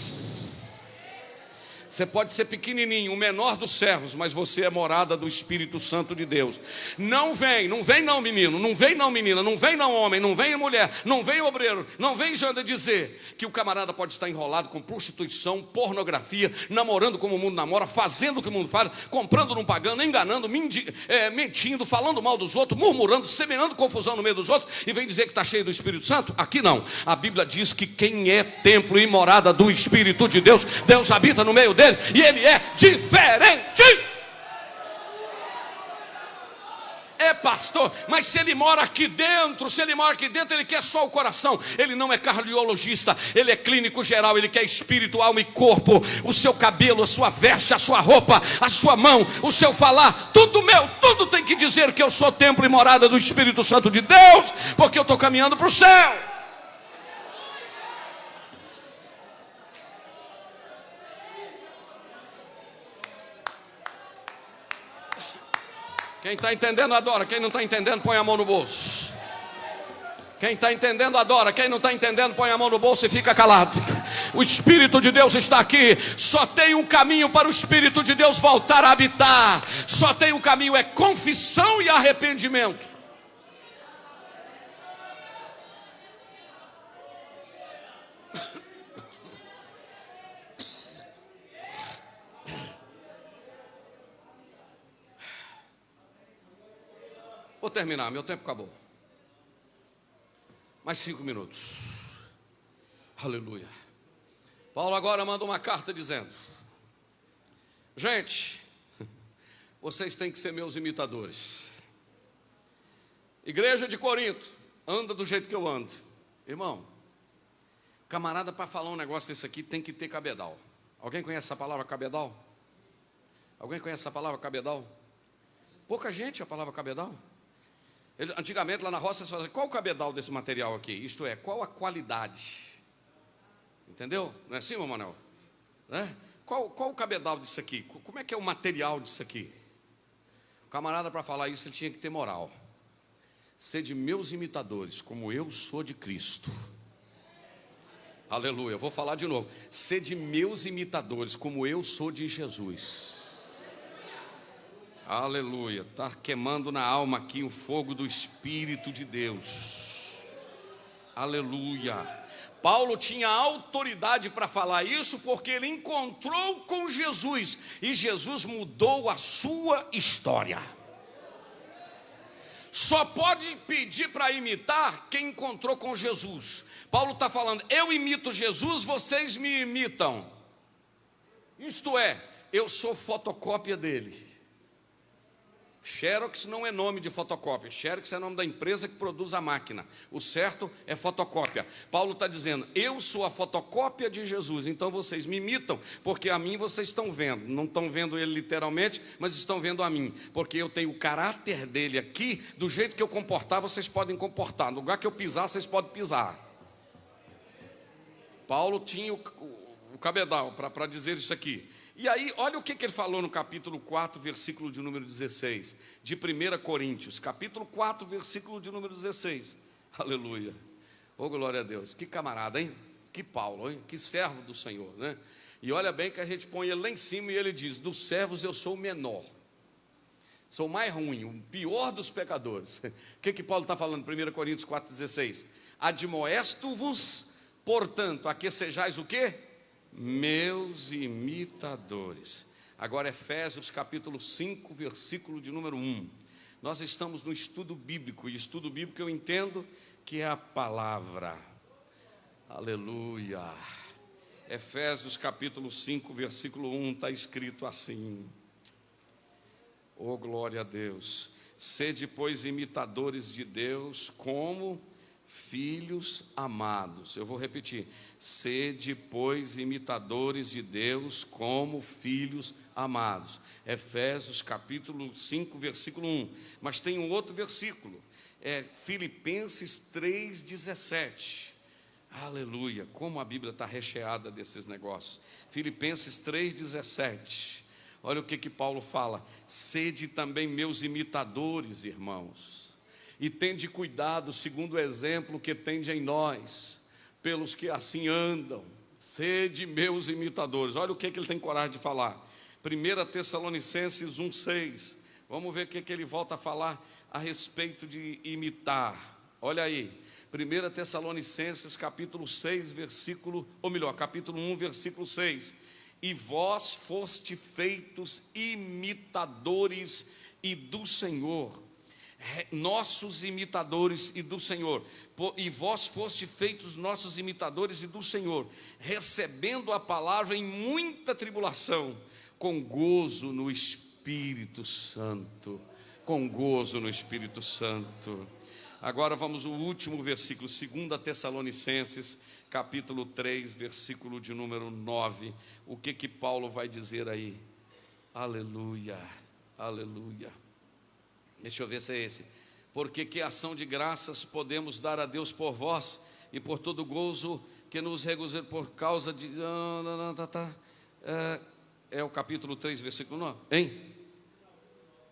Você pode ser pequenininho, o menor dos servos, mas você é morada do Espírito Santo de Deus. Não vem não menino, não vem não menina, não vem não homem, não vem mulher, não vem obreiro, não vem Janda dizer que o camarada pode estar enrolado com prostituição, pornografia, namorando como o mundo namora, fazendo o que o mundo faz, comprando não pagando, enganando, mentindo, falando mal dos outros, murmurando, semeando confusão no meio dos outros, e vem dizer que está cheio do Espírito Santo. Aqui não, a Bíblia diz que quem é templo e morada do Espírito de Deus, Deus habita no meio dele, e ele é diferente. É, pastor, mas se ele mora aqui dentro, ele quer só o coração. Ele não é cardiologista, ele é clínico geral, ele quer espírito, alma e corpo. O seu cabelo, a sua veste, a sua roupa, a sua mão, o seu falar, tudo meu, tudo tem que dizer que eu sou templo e morada do Espírito Santo de Deus, porque eu estou caminhando para o céu. Quem está entendendo, adora. Quem não está entendendo, põe a mão no bolso. Quem está entendendo, adora. Quem não está entendendo, põe a mão no bolso e fica calado. O Espírito de Deus está aqui. Só tem um caminho para o Espírito de Deus voltar a habitar. Só tem um caminho, é confissão e arrependimento. Vou terminar, meu tempo acabou. Mais 5 minutos. Aleluia. Paulo agora manda uma carta dizendo: gente, vocês têm que ser meus imitadores. Igreja de Corinto, anda do jeito que eu ando. Irmão, camarada, para falar um negócio desse aqui tem que ter cabedal. Alguém conhece essa palavra cabedal? Alguém conhece essa palavra cabedal? Pouca gente a palavra cabedal. Antigamente lá na roça você fazia: qual o cabedal desse material aqui? Isto é, qual a qualidade? Entendeu? Não é assim, meu Manuel? Né? Qual o cabedal disso aqui? Como é que é o material disso aqui? O camarada, para falar isso, ele tinha que ter moral. Sede meus imitadores, como eu sou de Cristo. Aleluia, eu vou falar de novo. Sede meus imitadores, como eu sou de Jesus. Aleluia, está queimando na alma aqui o fogo do Espírito de Deus. Aleluia. Paulo tinha autoridade para falar isso porque ele encontrou com Jesus e Jesus mudou a sua história. Só pode pedir para imitar quem encontrou com Jesus. Paulo está falando: eu imito Jesus, vocês me imitam. Isto é, eu sou fotocópia dele. Xerox não é nome de fotocópia. Xerox é nome da empresa que produz a máquina. O certo é fotocópia. Paulo está dizendo: eu sou a fotocópia de Jesus, então vocês me imitam, porque a mim vocês estão vendo. Não estão vendo ele literalmente, mas estão vendo a mim, porque eu tenho o caráter dele aqui. Do jeito que eu comportar, vocês podem comportar. No lugar que eu pisar, vocês podem pisar. Paulo tinha o cabedal para dizer isso aqui. E aí, olha o que ele falou no capítulo 4, versículo de número 16, de 1 Coríntios, capítulo 4, versículo de número 16. Aleluia. Oh, glória a Deus. Que camarada, hein? Que Paulo, hein? Que servo do Senhor, né? E olha bem que a gente põe ele lá em cima e ele diz: dos servos eu sou o menor. Sou o mais ruim, o pior dos pecadores. O que Paulo está falando em 1 Coríntios 4, 16? Admoesto-vos, portanto, a que sejais o quê? Meus imitadores. Agora Efésios capítulo 5, versículo de número 1. Nós estamos no estudo bíblico, e estudo bíblico eu entendo que é a palavra. Aleluia. Efésios capítulo 5, versículo 1, está escrito assim: oh, glória a Deus. Sede, pois, imitadores de Deus, como filhos amados. Eu vou repetir: sede, pois, imitadores de Deus como filhos amados. Efésios capítulo 5, versículo 1. Mas tem um outro versículo, Filipenses 3,17. Aleluia, como a Bíblia está recheada desses negócios. Filipenses 3,17. Olha o que Paulo fala: sede também meus imitadores, irmãos, e tende cuidado segundo o exemplo que tende em nós, pelos que assim andam. Sede meus imitadores. Olha o que ele tem coragem de falar. 1 Tessalonicenses 1,6. Vamos ver o que ele volta a falar a respeito de imitar. Olha aí, 1 Tessalonicenses capítulo 6, capítulo 1, versículo 6. E vós foste feitos imitadores e do Senhor, nossos imitadores e do Senhor. E vós foste feitos nossos imitadores e do Senhor, recebendo a palavra em muita tribulação, com gozo no Espírito Santo. Com gozo no Espírito Santo. Agora vamos ao último versículo, 2 Tessalonicenses, capítulo 3, versículo de número 9. O que Paulo vai dizer aí? Aleluia, aleluia. Deixa eu ver se é esse. Porque que ação de graças podemos dar a Deus por vós, e por todo gozo que nos regozija por causa de... É o capítulo 3, versículo 9, hein?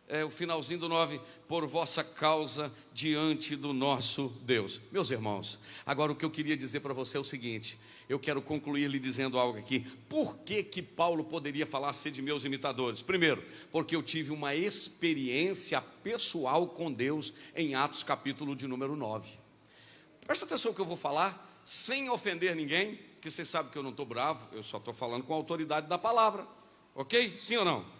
É o finalzinho do 9, por vossa causa diante do nosso Deus. Meus irmãos, agora o que eu queria dizer para você é o seguinte, eu quero concluir lhe dizendo algo aqui. Por que Paulo poderia falar ser de meus imitadores? Primeiro, porque eu tive uma experiência pessoal com Deus em Atos capítulo de número 9. Presta atenção no que eu vou falar, sem ofender ninguém, porque vocês sabem que eu não estou bravo, eu só estou falando com a autoridade da palavra, ok? Sim ou não?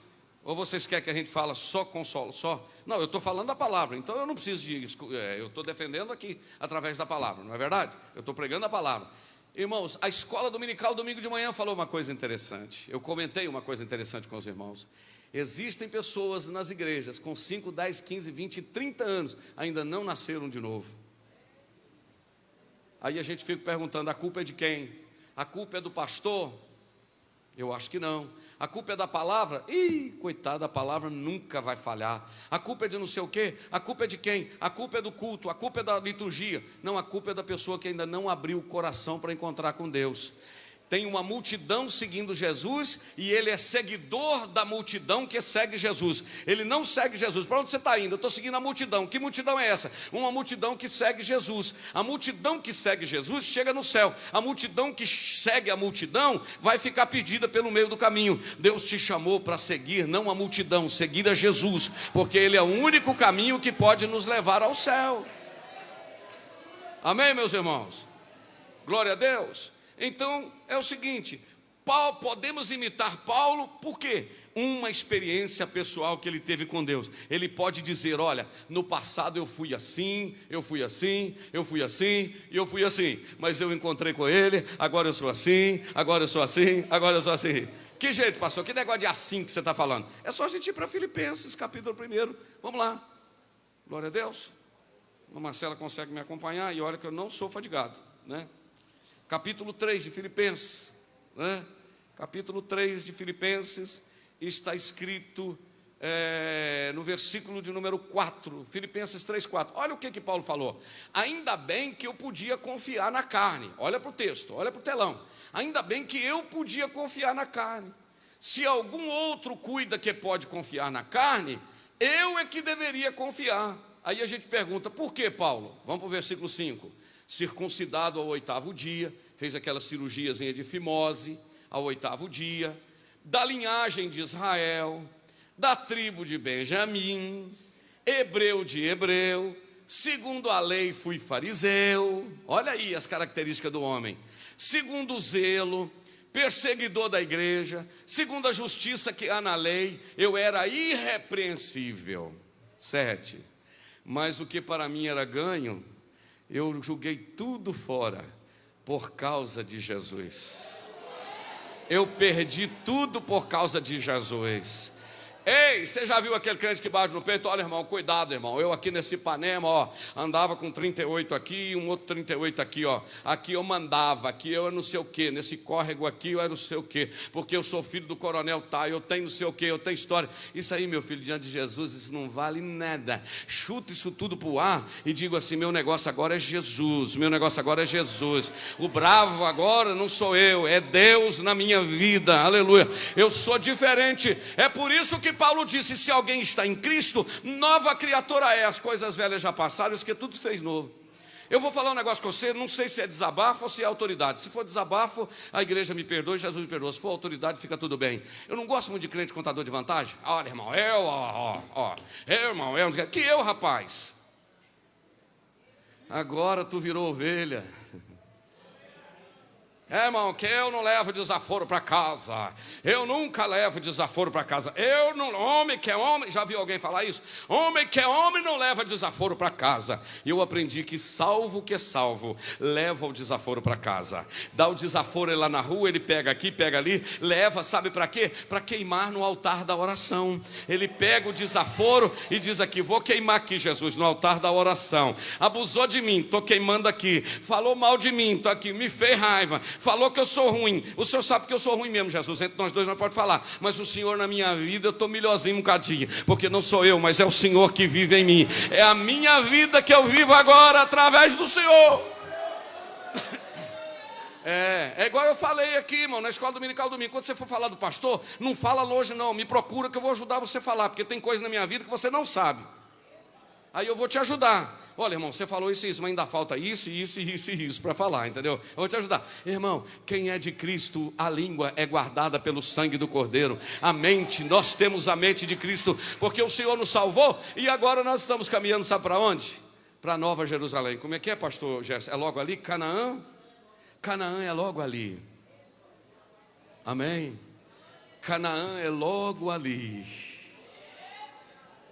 Ou vocês querem que a gente fale só consolo, só? Não, eu estou falando da palavra, então eu não preciso eu estou defendendo aqui através da palavra, não é verdade? Eu estou pregando a palavra. Irmãos, a escola dominical, domingo de manhã, falou uma coisa interessante. Eu comentei uma coisa interessante com os irmãos. Existem pessoas nas igrejas com 5, 10, 15, 20, 30 anos, ainda não nasceram de novo. Aí a gente fica perguntando, a culpa é de quem? A culpa é do pastor? Eu acho que não. A culpa é da palavra? Ih, coitada, a palavra nunca vai falhar. A culpa é de não sei o quê? A culpa é de quem? A culpa é do culto, a culpa é da liturgia. Não, a culpa é da pessoa que ainda não abriu o coração para encontrar com Deus. Tem uma multidão seguindo Jesus, e ele é seguidor da multidão que segue Jesus. Ele não segue Jesus. Para onde você está indo? Eu estou seguindo a multidão. Que multidão é essa? Uma multidão que segue Jesus. A multidão que segue Jesus chega no céu. A multidão que segue a multidão vai ficar perdida pelo meio do caminho. Deus te chamou para seguir, não a multidão, seguir a Jesus, porque Ele é o único caminho que pode nos levar ao céu. Amém, meus irmãos? Glória a Deus. Então, é o seguinte, podemos imitar Paulo, por quê? Uma experiência pessoal que ele teve com Deus. Ele pode dizer, olha, no passado eu fui assim, eu fui assim, eu fui assim, e eu fui assim, mas eu encontrei com ele, agora eu sou assim, agora eu sou assim, agora eu sou assim. Que jeito, pastor? Que negócio de assim que você está falando? É só a gente ir para Filipenses, capítulo 1, vamos lá. Glória a Deus. A Marcela consegue me acompanhar, e olha que eu não sou fadigado, né? Capítulo 3 de Filipenses, né? Capítulo 3 de Filipenses, está escrito no versículo de número 4, Filipenses 3, 4. Olha o que Paulo falou. Ainda bem que eu podia confiar na carne. Olha para o texto, olha para o telão. Ainda bem que eu podia confiar na carne. Se algum outro cuida que pode confiar na carne, eu é que deveria confiar. Aí a gente pergunta, por que, Paulo? Vamos para o versículo 5. Circuncidado ao 8º dia, fez aquela cirurgiazinha de fimose ao 8º dia, da linhagem de Israel, da tribo de Benjamim, hebreu de hebreu, segundo a lei fui fariseu. Olha aí as características do homem. Segundo o zelo, perseguidor da igreja, segundo a justiça que há na lei, eu era irrepreensível. 7. Mas o que para mim era ganho, eu joguei tudo fora por causa de Jesus. Eu perdi tudo por causa de Jesus. Ei, você já viu aquele crente que bate no peito? Olha, irmão, cuidado, irmão. Eu aqui nesse Ipanema, ó, andava com 38 aqui e um outro 38 aqui, ó. Aqui eu mandava, aqui eu não sei o quê. Nesse córrego aqui eu era não sei o quê. Porque eu sou filho do coronel tá, eu tenho não sei o quê, eu tenho história. Isso aí, meu filho, diante de Jesus, isso não vale nada. Chuta isso tudo pro ar e digo assim: meu negócio agora é Jesus. Meu negócio agora é Jesus. O bravo agora não sou eu, é Deus na minha vida. Aleluia. Eu sou diferente. É por isso que Paulo disse: se alguém está em Cristo, nova criatura é, as coisas velhas já passaram, isso que tudo fez novo. Eu vou falar um negócio com você, não sei se é desabafo ou se é autoridade. Se for desabafo, a igreja me perdoa, Jesus me perdoa. Se for autoridade, fica tudo bem. Eu não gosto muito de crente contador de vantagem. Olha, irmão, que eu, rapaz. Agora tu virou ovelha. É, irmão, que eu não levo desaforo para casa. Eu nunca levo desaforo para casa. Eu não, homem que é homem, já viu alguém falar isso? Homem que é homem não leva desaforo para casa. E eu aprendi que salvo que é salvo, leva o desaforo para casa. Dá o desaforo ele lá na rua, ele pega aqui, pega ali, leva, sabe para quê? Para queimar no altar da oração. Ele pega o desaforo e diz aqui: vou queimar aqui, Jesus, no altar da oração. Abusou de mim, estou queimando aqui. Falou mal de mim, estou aqui, me fez raiva. Falou que eu sou ruim. O Senhor sabe que eu sou ruim mesmo, Jesus. Entre nós dois não pode falar. Mas o Senhor na minha vida, eu estou melhorzinho um bocadinho. Porque não sou eu, mas é o Senhor que vive em mim. É a minha vida que eu vivo agora através do Senhor. É igual eu falei aqui, irmão, na escola dominical domingo. Quando você for falar do pastor, não fala longe não. Me procura que eu vou ajudar você a falar. Porque tem coisa na minha vida que você não sabe. Aí eu vou te ajudar. Olha, irmão, você falou isso, mas ainda falta isso para falar, entendeu? Eu vou te ajudar. Irmão, quem é de Cristo, a língua é guardada pelo sangue do Cordeiro. A mente, nós temos a mente de Cristo, porque o Senhor nos salvou e agora nós estamos caminhando, sabe para onde? Para Nova Jerusalém. Como é que é, pastor Gerson? É logo ali? Canaã? Canaã é logo ali. Amém? Canaã é logo ali.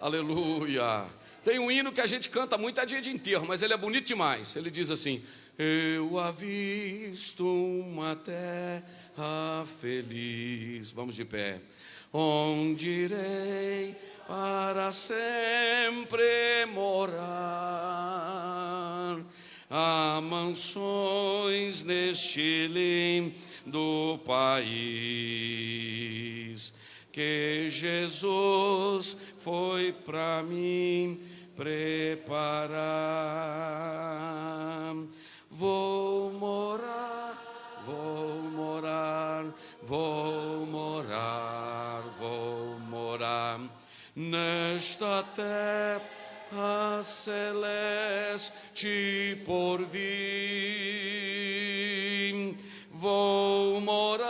Aleluia. Tem um hino que a gente canta muito, é dia de enterro, mas ele é bonito demais. Ele diz assim: eu avisto uma terra feliz. Vamos de pé. Onde irei para sempre morar. Há mansões neste lindo país que Jesus foi para mim preparar. Vou morar, vou morar, vou morar, vou morar nesta terra celeste por vir. Vou morar,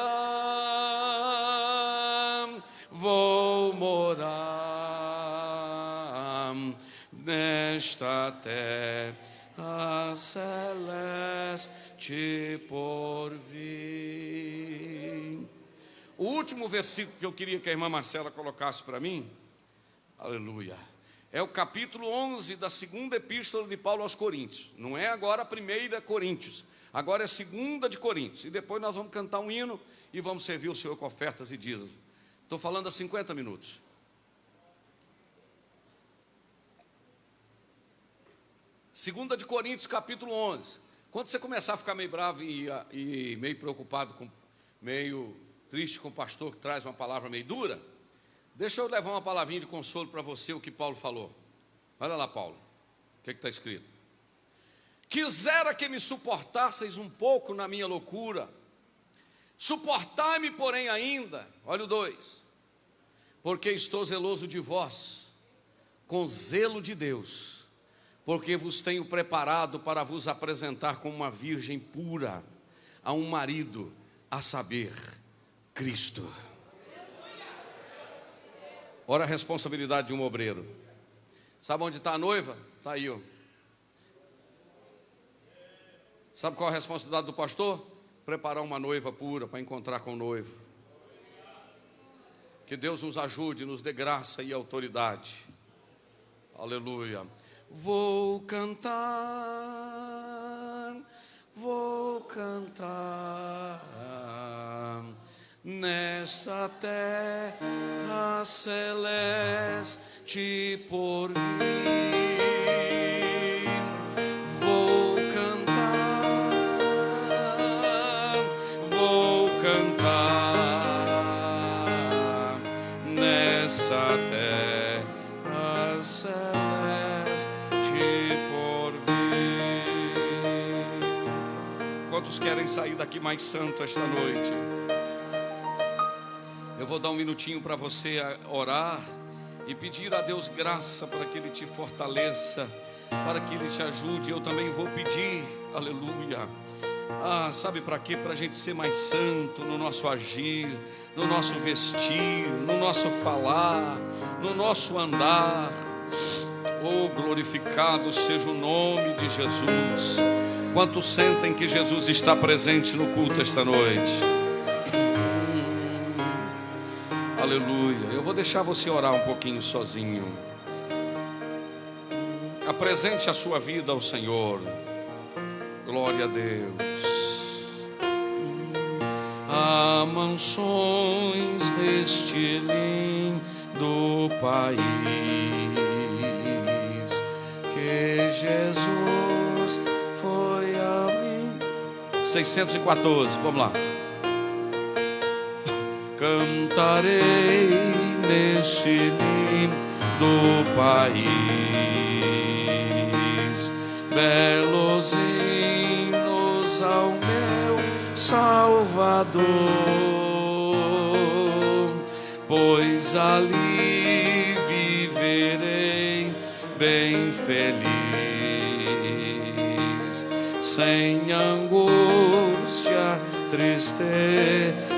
vou morar nesta terra celeste por vir. O último versículo que eu queria que a irmã Marcela colocasse para mim, aleluia, é o capítulo 11 da segunda epístola de Paulo aos Coríntios. Não é agora a primeira Coríntios, agora é a segunda de Coríntios. E depois nós vamos cantar um hino e vamos servir o Senhor com ofertas e dízimos. Estou falando há 50 minutos. Segunda de Coríntios, capítulo 11. Quando você começar a ficar meio bravo e meio preocupado, meio triste com o pastor que traz uma palavra meio dura, deixa eu levar uma palavrinha de consolo para você, o que Paulo falou. Olha lá, Paulo, o que está escrito? Quisera que me suportasseis um pouco na minha loucura. Suportai-me, porém, ainda. Olha o 2. Porque estou zeloso de vós, com zelo de Deus, porque vos tenho preparado para vos apresentar como uma virgem pura a um marido, a saber, Cristo. Ora a responsabilidade de um obreiro. Sabe onde está a noiva? Está aí, ó. Sabe qual é a responsabilidade do pastor? Preparar uma noiva pura para encontrar com o noivo. Que Deus nos ajude, nos dê graça e autoridade. Aleluia. Vou cantar nessa terra celeste por vir, vou cantar nessa terra celeste por vir. Quantos querem sair daqui mais santo esta noite? Eu vou dar um minutinho para você orar e pedir a Deus graça para que Ele te fortaleça, para que Ele te ajude. Eu também vou pedir, aleluia. Sabe para quê? Para a gente ser mais santo no nosso agir, no nosso vestir, no nosso falar, no nosso andar. Oh, glorificado seja o nome de Jesus. Quantos sentem que Jesus está presente no culto esta noite? Aleluia. Eu vou deixar você orar um pouquinho sozinho. Apresente a sua vida ao Senhor. Glória a Deus. Há mansões neste lindo país que Jesus foi a mim. 614, vamos lá. Cantarei neste lindo país belos hinos ao meu Salvador, pois ali viverei bem feliz, sem angústia, tristezas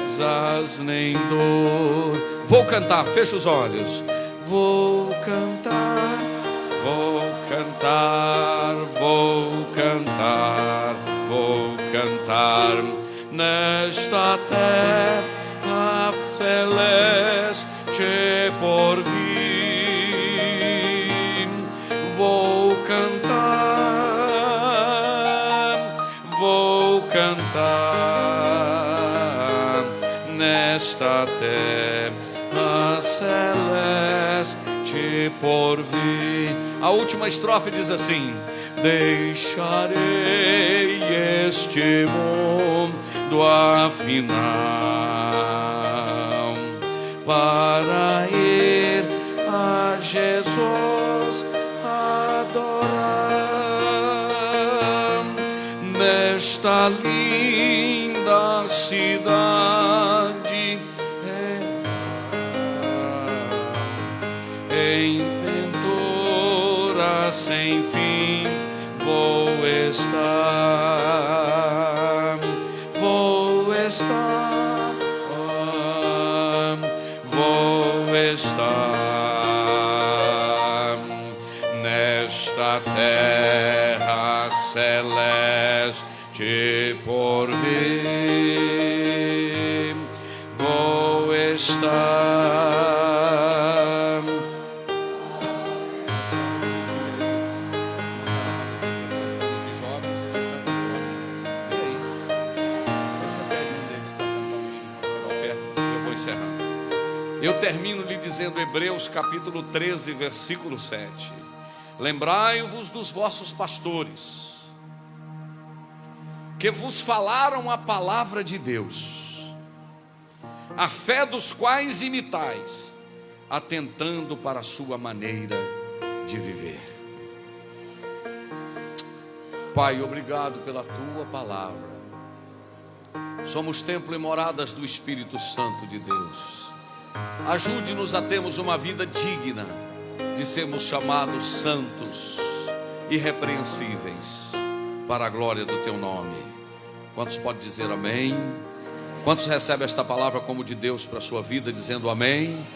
nem dor. Vou cantar, fecha os olhos. Vou cantar, vou cantar, vou cantar, vou cantar nesta terra celeste por vir. Vou cantar nesta terra celeste por vir. A última estrofe diz assim: deixarei este mundo afinal para ir a Jesus adorar nesta linda cidade inventora sem fim. Vou estar, vou estar, vou estar nesta terra celeste por vir. Vou estar. Eu termino lhe dizendo Hebreus capítulo 13, versículo 7. Lembrai-vos dos vossos pastores, que vos falaram a palavra de Deus, a fé dos quais imitais, atentando para a sua maneira de viver. Pai, obrigado pela tua palavra. Somos templo e moradas do Espírito Santo de Deus. Ajude-nos a termos uma vida digna de sermos chamados santos, irrepreensíveis, para a glória do teu nome. Quantos podem dizer amém? Quantos recebem esta palavra como de Deus para a sua vida, dizendo amém?